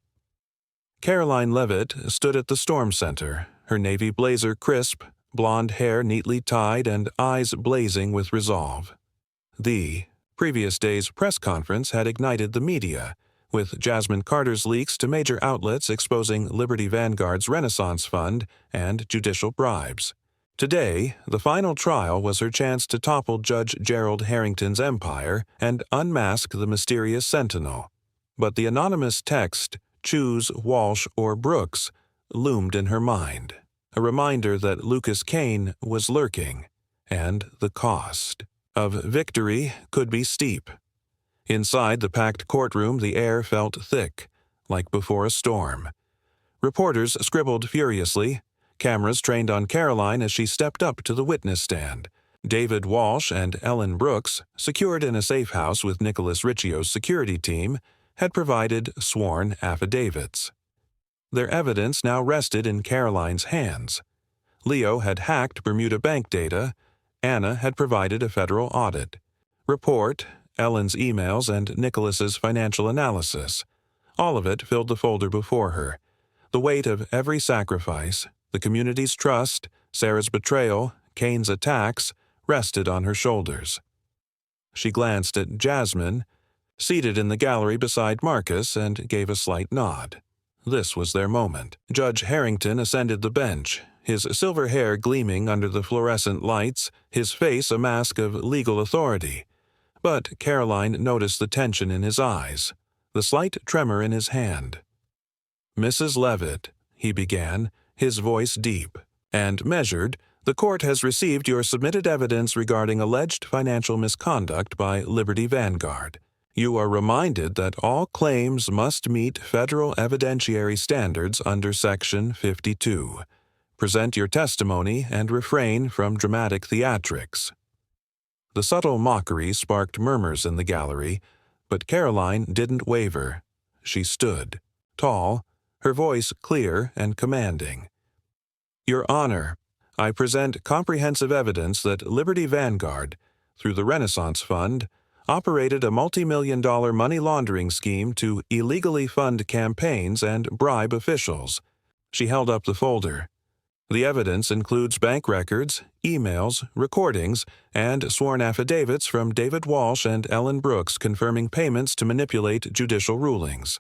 Karoline Leavitt stood at the Storm Center, her navy blazer crisp, blonde hair neatly tied, and eyes blazing with resolve. The previous day's press conference had ignited the media, with Jasmine Carter's leaks to major outlets exposing Liberty Vanguard's Renaissance Fund and judicial bribes. Today, the final trial was her chance to topple Judge Gerald Harrington's empire and unmask the mysterious Sentinel. But the anonymous text, "Choose Walsh or Brooks," loomed in her mind, a reminder that Lucas Kane was lurking, and the cost of victory could be steep. Inside the packed courtroom, the air felt thick, like before a storm. Reporters scribbled furiously, cameras trained on Karoline as she stepped up to the witness stand. David Walsh and Ellen Brooks, secured in a safe house with Nicholas Riccio's security team, had provided sworn affidavits. Their evidence now rested in Karoline's hands. Leo had hacked Bermuda bank data. Anna had provided a federal audit. Report, Ellen's emails, and Nicholas's financial analysis. All of it filled the folder before her. The weight of every sacrifice, the community's trust, Sarah's betrayal, Kane's attacks, rested on her shoulders. She glanced at Jasmine, seated in the gallery beside Marcus, and gave a slight nod. This was their moment. Judge Harrington ascended the bench, his silver hair gleaming under the fluorescent lights, his face a mask of legal authority. But Karoline noticed the tension in his eyes, the slight tremor in his hand. "Mrs. Leavitt," he began, his voice deep and measured, "the court has received your submitted evidence regarding alleged financial misconduct by Liberty Vanguard. You are reminded that all claims must meet federal evidentiary standards under Section 52. Present your testimony and refrain from dramatic theatrics. The subtle mockery sparked murmurs in the gallery, but Karoline didn't waver. She stood, tall, her voice clear and commanding. Your Honor, I present comprehensive evidence that Liberty Vanguard, through the Renaissance Fund, operated a multi-million-dollar money laundering scheme to illegally fund campaigns and bribe officials. She held up the folder. The evidence includes bank records, emails, recordings, and sworn affidavits from David Walsh and Ellen Brooks confirming payments to manipulate judicial rulings.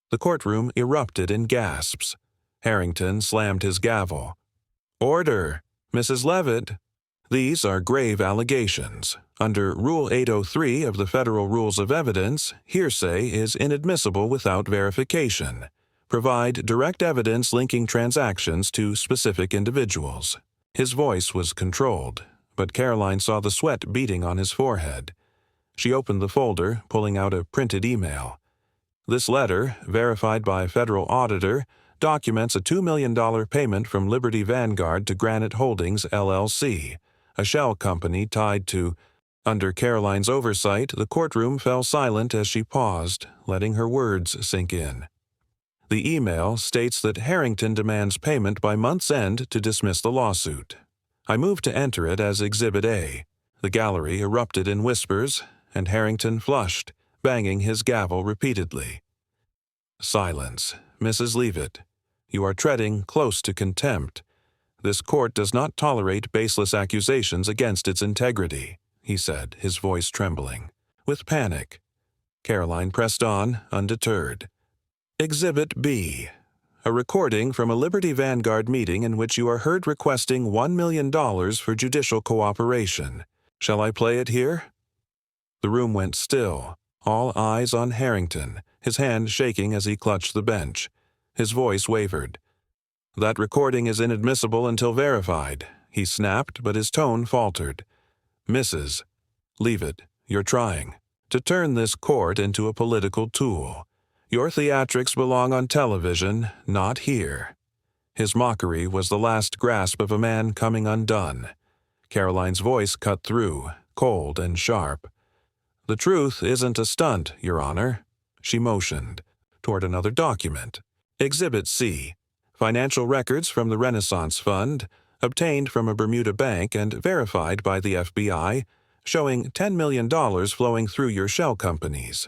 The courtroom erupted in gasps. Harrington slammed his gavel. Order, Mrs. Leavitt. These are grave allegations. Under Rule 803 of the Federal Rules of Evidence, hearsay is inadmissible without verification. Provide direct evidence linking transactions to specific individuals. His voice was controlled, but Karoline saw the sweat beading on his forehead. She opened the folder, pulling out a printed email. This letter, verified by a federal auditor, documents a $2 million payment from Liberty Vanguard to Granite Holdings, LLC, a shell company tied to... Under Karoline's oversight, the courtroom fell silent as she paused, letting her words sink in. The email states that Harrington demands payment by month's end to dismiss the lawsuit. I moved to enter it as Exhibit A. The gallery erupted in whispers, and Harrington flushed, banging his gavel repeatedly. Silence. Mrs. Leavitt, you are treading close to contempt. This court does not tolerate baseless accusations against its integrity, he said, his voice trembling. With panic. Karoline pressed on, undeterred. Exhibit B. A recording from a Liberty Vanguard meeting in which you are heard requesting $1 million for judicial cooperation. Shall I play it here? The room went still, all eyes on Harrington, his hand shaking as he clutched the bench. His voice wavered. That recording is inadmissible until verified, he snapped, but his tone faltered. Mrs. Leavitt, you're trying to turn this court into a political tool. Your theatrics belong on television, not here. His mockery was the last grasp of a man coming undone. Karoline's voice cut through, cold and sharp. The truth isn't a stunt, Your Honor. She motioned toward another document. Exhibit C. Financial records from the Renaissance Fund, obtained from a Bermuda bank and verified by the FBI, showing $10 million flowing through your shell companies.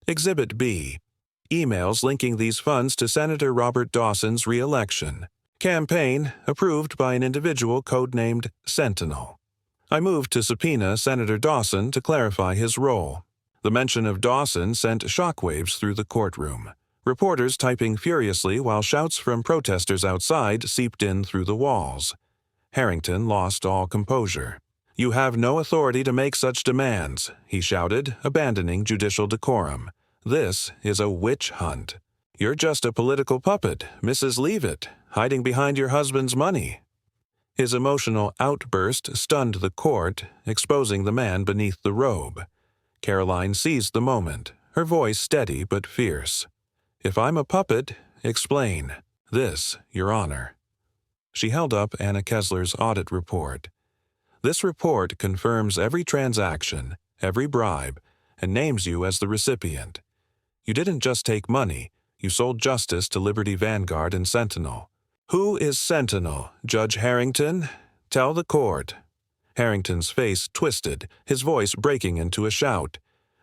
Exhibit B. Emails linking these funds to Senator Robert Dawson's re-election. Campaign approved by an individual codenamed Sentinel. I moved to subpoena Senator Dawson to clarify his role. The mention of Dawson sent shockwaves through the courtroom. Reporters typing furiously while shouts from protesters outside seeped in through the walls. Harrington lost all composure. You have no authority to make such demands, he shouted, abandoning judicial decorum. This is a witch hunt. You're just a political puppet, Mrs. Leavitt, hiding behind your husband's money. His emotional outburst stunned the court, exposing the man beneath the robe. Karoline seized the moment, her voice steady but fierce. If I'm a puppet, explain. This, Your Honor. She held up Anna Kessler's audit report. This report confirms every transaction, every bribe, and names you as the recipient. You didn't just take money, you sold justice to Liberty Vanguard and Sentinel. Who is Sentinel, Judge Harrington? Tell the court. Harrington's face twisted, his voice breaking into a shout.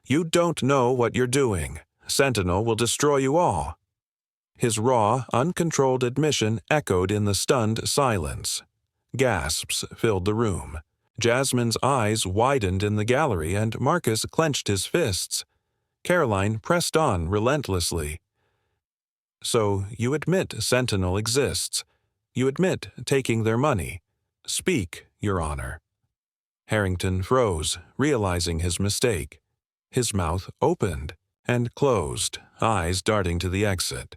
You don't know what you're doing. Sentinel will destroy you all. His raw, uncontrolled admission echoed in the stunned silence. Gasps filled the room. Jasmine's eyes widened in the gallery and Marcus clenched his fists. Karoline pressed on relentlessly. So you admit Sentinel exists. You admit taking their money. Speak, Your Honor. Harrington froze, realizing his mistake. His mouth opened and closed, eyes darting to the exit.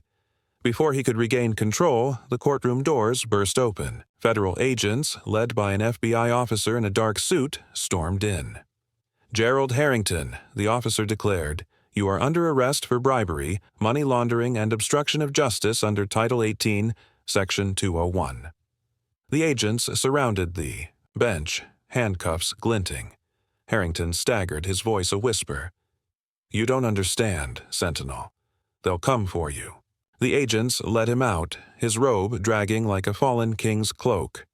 Before he could regain control, the courtroom doors burst open. Federal agents, led by an FBI officer in a dark suit, stormed in. Gerald Harrington, the officer declared, you are under arrest for bribery, money laundering, and obstruction of justice under Title 18, Section 201. The agents surrounded the bench, handcuffs glinting. Harrington staggered, his voice a whisper. You don't understand, Sentinel. They'll come for you. The agents led him out, his robe dragging like a fallen king's cloak.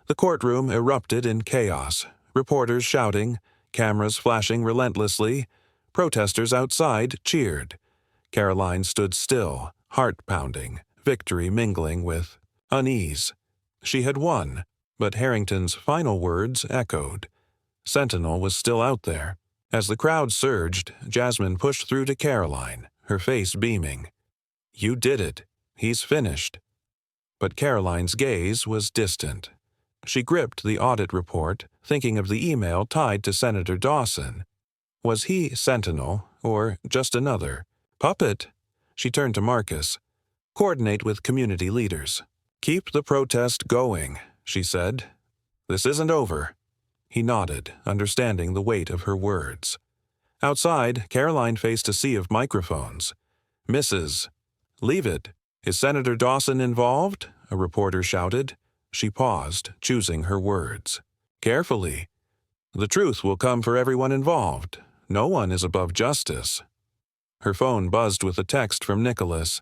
The courtroom erupted in chaos, reporters shouting, cameras flashing relentlessly. Protesters outside cheered. Karoline stood still, heart pounding, victory mingling with unease. She had won, but Harrington's final words echoed. Sentinel was still out there. As the crowd surged, Jasmine pushed through to Karoline, her face beaming. You did it. He's finished. But Karoline's gaze was distant. She gripped the audit report, thinking of the email tied to Senator Dawson. Was he Sentinel, or just another puppet? She turned to Marcus. Coordinate with community leaders. Keep the protest going, she said. This isn't over. He nodded, understanding the weight of her words. Outside, Karoline faced a sea of microphones. Mrs. Leavitt, is Senator Dawson involved? A reporter shouted. She paused, choosing her words. Carefully. The truth will come for everyone involved. No one is above justice. Her phone buzzed with a text from Nicholas.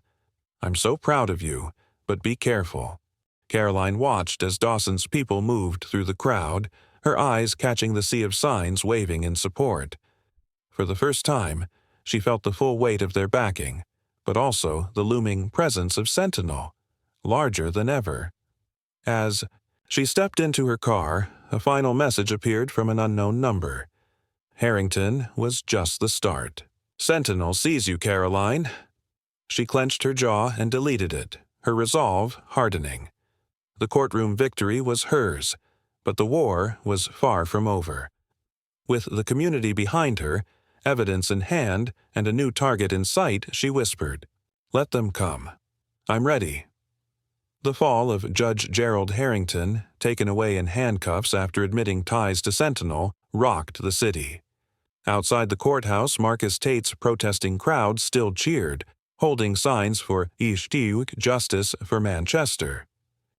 I'm so proud of you, but be careful. Karoline watched as Dawson's people moved through the crowd, her eyes catching the sea of signs waving in support. For the first time, she felt the full weight of their backing, but also the looming presence of Sentinel, larger than ever. As she stepped into her car, a final message appeared from an unknown number. Harrington was just the start. Sentinel sees you, Karoline. She clenched her jaw and deleted it, her resolve hardening. The courtroom victory was hers, but the war was far from over. With the community behind her, evidence in hand, and a new target in sight, she whispered, Let them come. I'm ready. The fall of Judge Gerald Harrington, taken away in handcuffs after admitting ties to Sentinel, rocked the city. Outside the courthouse, Marcus Tate's protesting crowd still cheered, holding signs for justice for Manchester.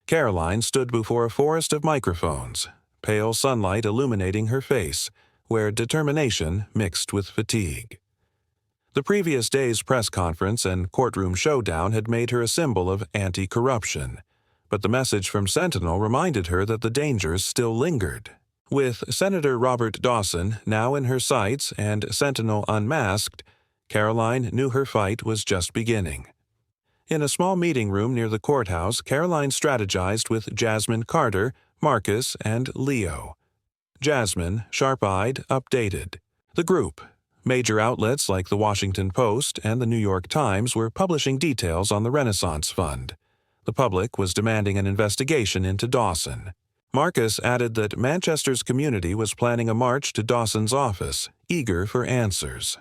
Karoline stood before a forest of microphones, pale sunlight illuminating her face, where determination mixed with fatigue. The previous day's press conference and courtroom showdown had made her a symbol of anti-corruption, but the message from Sentinel reminded her that the dangers still lingered. With Senator Robert Dawson now in her sights and Sentinel unmasked, Karoline knew her fight was just beginning. In a small meeting room near the courthouse, Karoline strategized with Jasmine Carter, Marcus, and Leo. Jasmine, sharp-eyed, updated. The group. Major outlets like the Washington Post and the New York Times were publishing details on the Renaissance Fund. The public was demanding an investigation into Dawson. Marcus added that Manchester's community was planning a march to Dawson's office, eager for answers.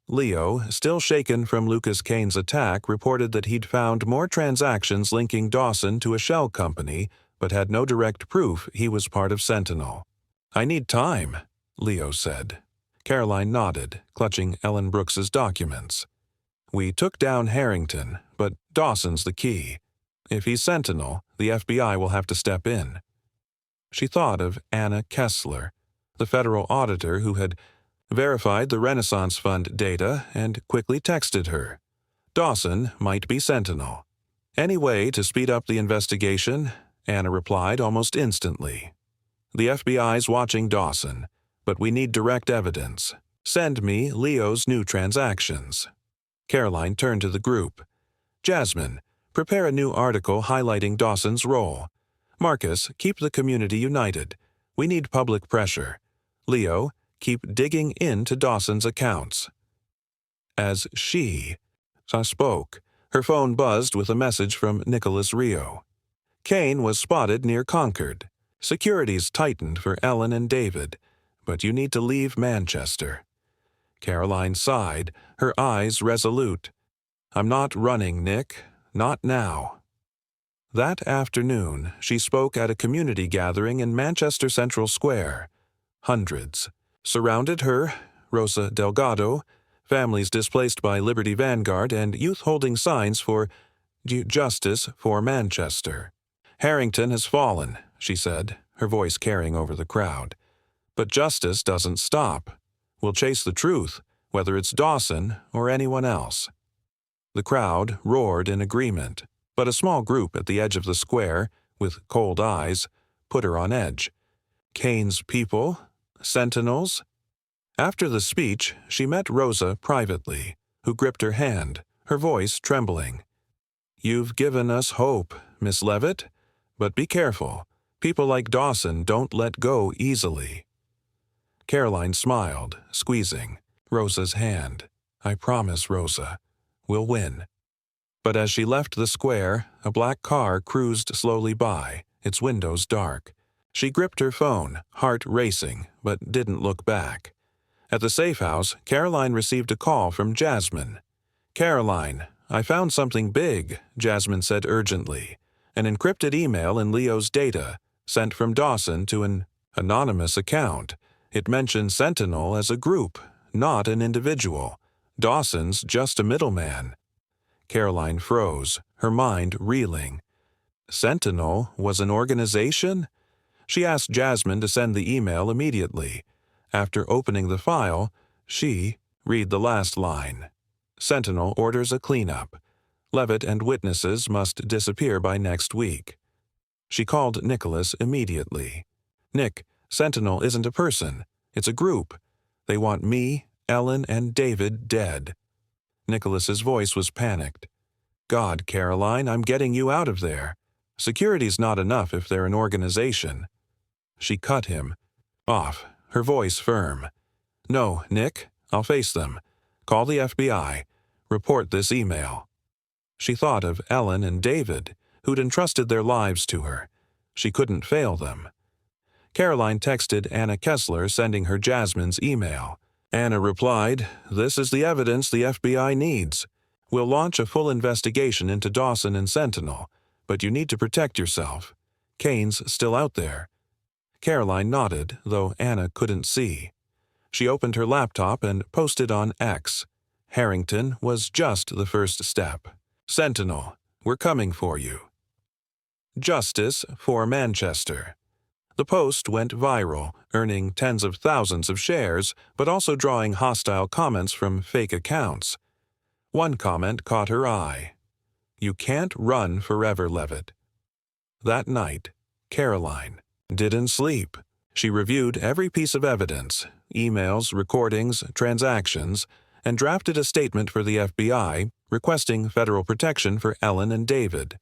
Leo, still shaken from Lucas Kane's attack, reported that he'd found more transactions linking Dawson to a shell company, but had no direct proof he was part of Sentinel. I need time, Leo said. Karoline nodded, clutching Ellen Brooks's documents. We took down Harrington, but Dawson's the key. If he's Sentinel, the FBI will have to step in. She thought of Anna Kessler, the federal auditor who had verified the Renaissance Fund data and quickly texted her. Dawson might be Sentinel. Any way to speed up the investigation? Anna replied almost instantly. The FBI's watching Dawson, but we need direct evidence. Send me Leo's new transactions. Karoline turned to the group. Jasmine, prepare a new article highlighting Dawson's role. Marcus, keep the community united. We need public pressure. Leo, keep digging into Dawson's accounts. As she spoke, her phone buzzed with a message from Nicholas Rio. Kane was spotted near Concord. Security's tightened for Ellen and David, but you need to leave Manchester. Karoline sighed, her eyes resolute. I'm not running, Nick. Not now. That afternoon, she spoke at a community gathering in Manchester Central Square. Hundreds. Surrounded her, Rosa Delgado, families displaced by Liberty Vanguard, and youth holding signs for justice for Manchester. Harrington has fallen, she said, her voice carrying over the crowd. But justice doesn't stop. We'll chase the truth, whether it's Dawson or anyone else. The crowd roared in agreement, but a small group at the edge of the square, with cold eyes, put her on edge. Kane's people? Sentinels? After the speech, she met Rosa privately, who gripped her hand, her voice trembling. "You've given us hope, Miss Leavitt, but be careful. People like Dawson don't let go easily." Karoline smiled, squeezing Rosa's hand. "I promise, Rosa. We'll win." But as she left the square, a black car cruised slowly by, its windows dark. She gripped her phone, heart racing, but didn't look back. At the safe house, Karoline received a call from Jasmine. "Karoline, I found something big," Jasmine said urgently. "An encrypted email in Leo's data, sent from Dawson to an anonymous account. It mentions Sentinel as a group, not an individual. Dawson's just a middleman." Karoline froze, her mind reeling. Sentinel was an organization? She asked Jasmine to send the email immediately. After opening the file, read the last line. Sentinel orders a cleanup. Leavitt and witnesses must disappear by next week. She called Nicholas immediately. "Nick, Sentinel isn't a person. It's a group. They want me, Ellen, and David dead." Nicholas's voice was panicked. "God, Karoline, I'm getting you out of there. Security's not enough if they're an organization." She cut him off, her voice firm. "No, Nick, I'll face them. Call the FBI. Report this email." She thought of Ellen and David, who'd entrusted their lives to her. She couldn't fail them. Karoline texted Anna Kessler, sending her Jasmine's email. Anna replied, "This is the evidence the FBI needs. We'll launch a full investigation into Dawson and Sentinel, but you need to protect yourself. Kane's still out there." Karoline nodded, though Anna couldn't see. She opened her laptop and posted on X. Harrington was just the first step. "Sentinel, we're coming for you. Justice for Manchester." The post went viral, earning tens of thousands of shares, but also drawing hostile comments from fake accounts. One comment caught her eye. "You can't run forever, Leavitt." That night, Karoline didn't sleep. She reviewed every piece of evidence, emails, recordings, transactions, and drafted a statement for the FBI requesting federal protection for Ellen and David.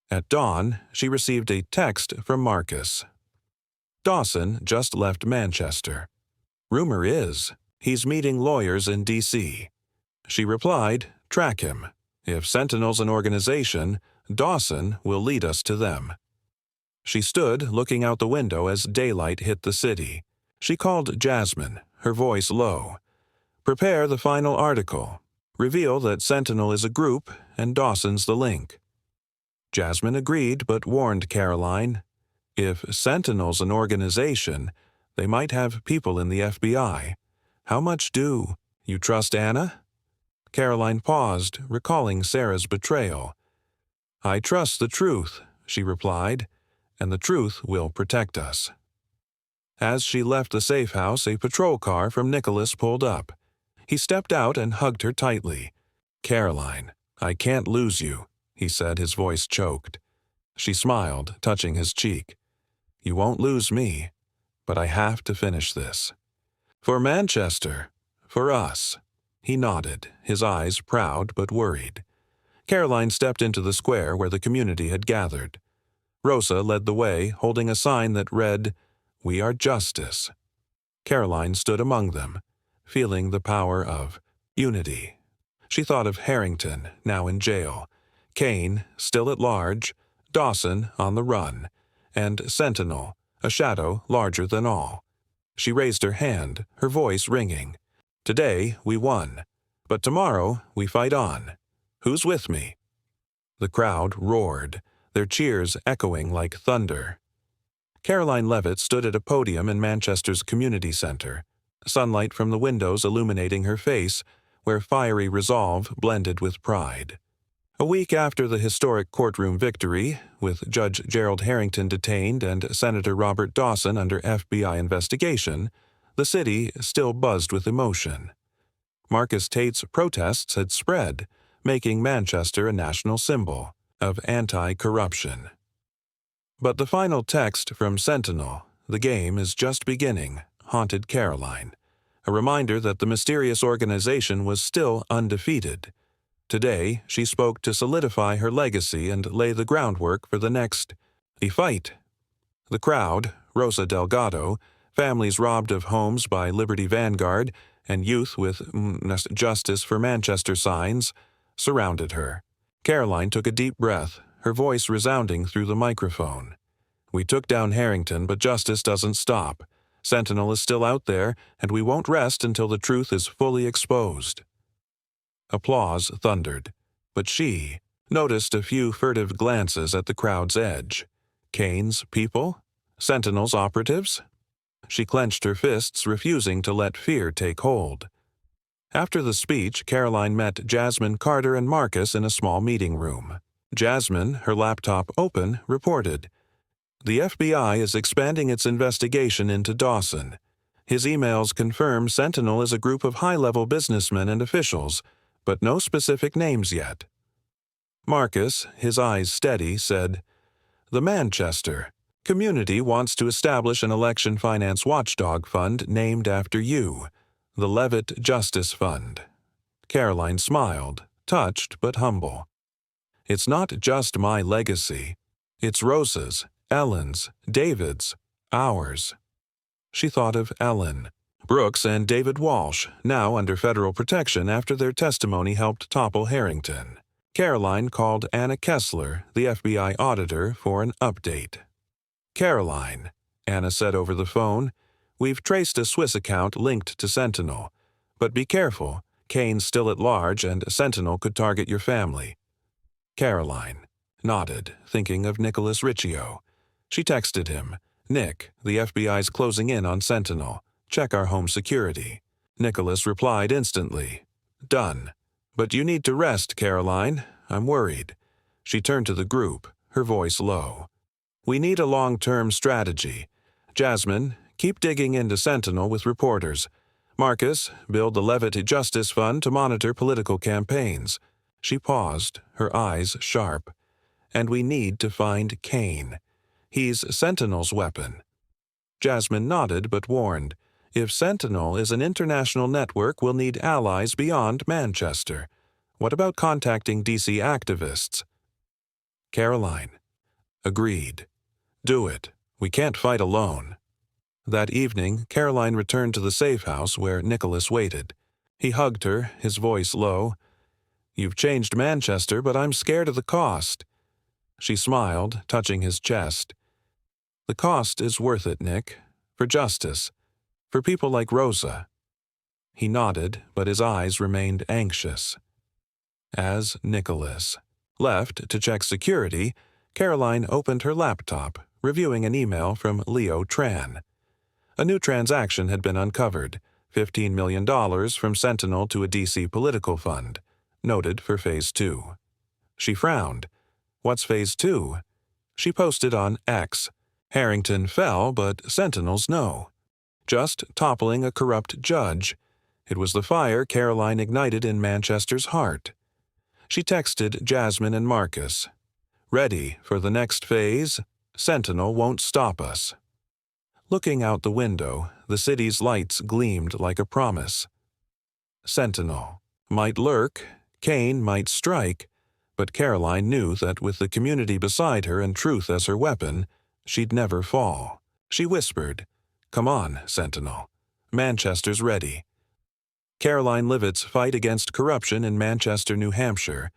At dawn, she received a text from Marcus. "Dawson just left Manchester. Rumor is he's meeting lawyers in D.C. She replied, "Track him. If Sentinel's an organization, Dawson will lead us to them." She stood looking out the window as daylight hit the city. She called Jasmine, her voice low. "Prepare the final article. Reveal that Sentinel is a group and Dawson's the link." Jasmine agreed but warned Karoline, "If Sentinel's an organization, they might have people in the FBI. How much do you trust Anna?" Karoline paused, recalling Sarah's betrayal. "I trust the truth," she replied, "and the truth will protect us." As she left the safe house, a patrol car from Nicholas pulled up. He stepped out and hugged her tightly. "Karoline, I can't lose you," he said, his voice choked. She smiled, touching his cheek. "You won't lose me, but I have to finish this. For Manchester, for us." He nodded, his eyes proud but worried. Karoline stepped into the square where the community had gathered. Rosa led the way, holding a sign that read, "We are justice." Karoline stood among them, feeling the power of unity. She thought of Harrington, now in jail, Kane, still at large, Dawson on the run, and Sentinel, a shadow larger than all. She raised her hand, her voice ringing. "Today we won, but tomorrow we fight on. Who's with me?" The crowd roared, their cheers echoing like thunder. Karoline Leavitt stood at a podium in Manchester's community center. sunlight from the windows illuminating her face, where fiery resolve blended with pride. A week after the historic courtroom victory, with Judge Gerald Harrington detained and Senator Robert Dawson under FBI investigation, the city still buzzed with emotion. Marcus Tate's protests had spread, making Manchester a national symbol of anti-corruption. But the final text from Sentinel, "The game is just beginning," haunted Karoline, a reminder that the mysterious organization was still undefeated. Today, she spoke to solidify her legacy and lay the groundwork for the next fight. The crowd, Rosa Delgado, families robbed of homes by Liberty Vanguard, and youth with Justice for Manchester signs, surrounded her. Karoline took a deep breath, her voice resounding through the microphone. "We took down Harrington, but justice doesn't stop. Sentinel is still out there, and we won't rest until the truth is fully exposed." Applause thundered, but she noticed a few furtive glances at the crowd's edge. Kane's people? Sentinel's operatives? She clenched her fists, refusing to let fear take hold. After the speech, Karoline met Jasmine Carter and Marcus in a small meeting room. Jasmine, her laptop open, reported, "The FBI is expanding its investigation into Dawson. His emails confirm Sentinel is a group of high-level businessmen and officials, but no specific names yet." Marcus, his eyes steady, said, "The Manchester community wants to establish an election finance watchdog fund named after you, the Leavitt Justice Fund." Karoline smiled, touched but humble. "It's not just my legacy. It's Rosa's, Ellen's, David's, ours." She thought of Ellen, Brooks, and David Walsh, now under federal protection after their testimony helped topple Harrington. Karoline called Anna Kessler, the FBI auditor, for an update. "Karoline," Anna said over the phone, "we've traced a Swiss account linked to Sentinel. But be careful, Kane's still at large and Sentinel could target your family." Karoline nodded, thinking of Nicholas Riccio. She texted him, "Nick, the FBI's closing in on Sentinel. Check our home security." Nicholas replied instantly, "Done. But you need to rest, Karoline. I'm worried." She turned to the group, her voice low. "We need a long-term strategy. Jasmine, keep digging into Sentinel with reporters. Marcus, build the Leavitt Justice Fund to monitor political campaigns." She paused, her eyes sharp. "And we need to find Kane. He's Sentinel's weapon." Jasmine nodded but warned, "If Sentinel is an international network, we'll need allies beyond Manchester. What about contacting DC activists?" Karoline agreed. "Do it. We can't fight alone." That evening, Karoline returned to the safe house where Nicholas waited. He hugged her, his voice low. "You've changed Manchester, but I'm scared of the cost." She smiled, touching his chest. "The cost is worth it, Nick. For justice. For people like Rosa." He nodded, but his eyes remained anxious. As Nicholas left to check security, Karoline opened her laptop, reviewing an email from Leo Tran. A new transaction had been uncovered, $15 million from Sentinel to a DC political fund, noted for Phase 2. She frowned. What's Phase 2? She posted on X. Harrington fell, but Sentinel's no. Just toppling a corrupt judge. It was the fire Karoline ignited in Manchester's heart. She texted Jasmine and Marcus. "Ready for the next phase? Sentinel won't stop us." Looking out the window, the city's lights gleamed like a promise. Sentinel might lurk, Kane might strike, but Karoline knew that with the community beside her and truth as her weapon, she'd never fall. She whispered, "Come on, Sentinel. Manchester's ready." Karoline Leavitt's fight against corruption in Manchester, New Hampshire,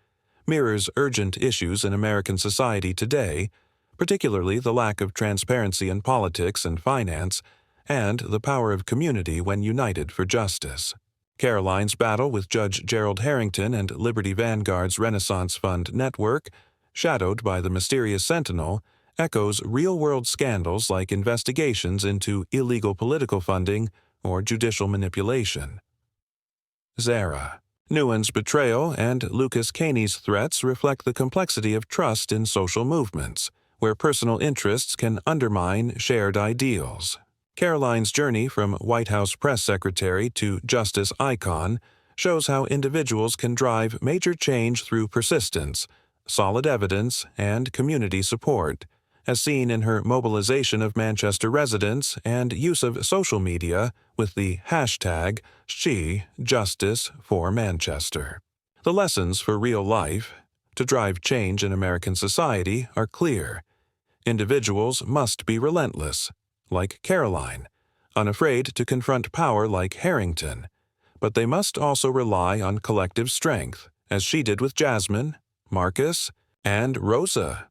mirrors urgent issues in American society today, particularly the lack of transparency in politics and finance, and the power of community when united for justice. Karoline's battle with Judge Gerald Harrington and Liberty Vanguard's Renaissance Fund network, shadowed by the mysterious Sentinel, echoes real-world scandals like investigations into illegal political funding or judicial manipulation. Zara. Nguyen's betrayal and Lucas Caney's threats reflect the complexity of trust in social movements, where personal interests can undermine shared ideals. Karoline's journey from White House press secretary to justice icon shows how individuals can drive major change through persistence, solid evidence, and community support, as seen in her mobilization of Manchester residents and use of social media with the hashtag #SheJusticeForManchester. The lessons for real life, to drive change in American society, are clear. Individuals must be relentless, like Karoline, unafraid to confront power like Harrington, but they must also rely on collective strength, as she did with Jasmine, Marcus, and Rosa.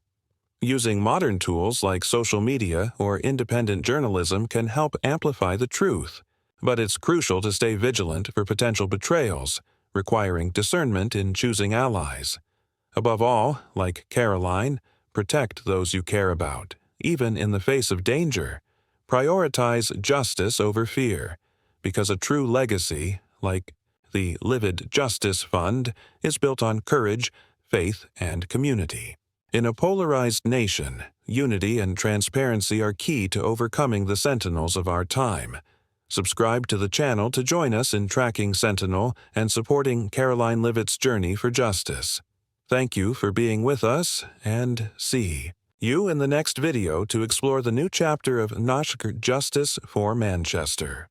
Using modern tools like social media or independent journalism can help amplify the truth, but it's crucial to stay vigilant for potential betrayals, requiring discernment in choosing allies. Above all, like Karoline, protect those you care about, even in the face of danger. Prioritize justice over fear, because a true legacy, like the Leavitt Justice Fund, is built on courage, faith, and community. In a polarized nation, unity and transparency are key to overcoming the sentinels of our time. Subscribe to the channel to join us in tracking Sentinel and supporting Karoline Leavitt's journey for justice. Thank you for being with us, and see you in the next video to explore the new chapter of Justice for Manchester.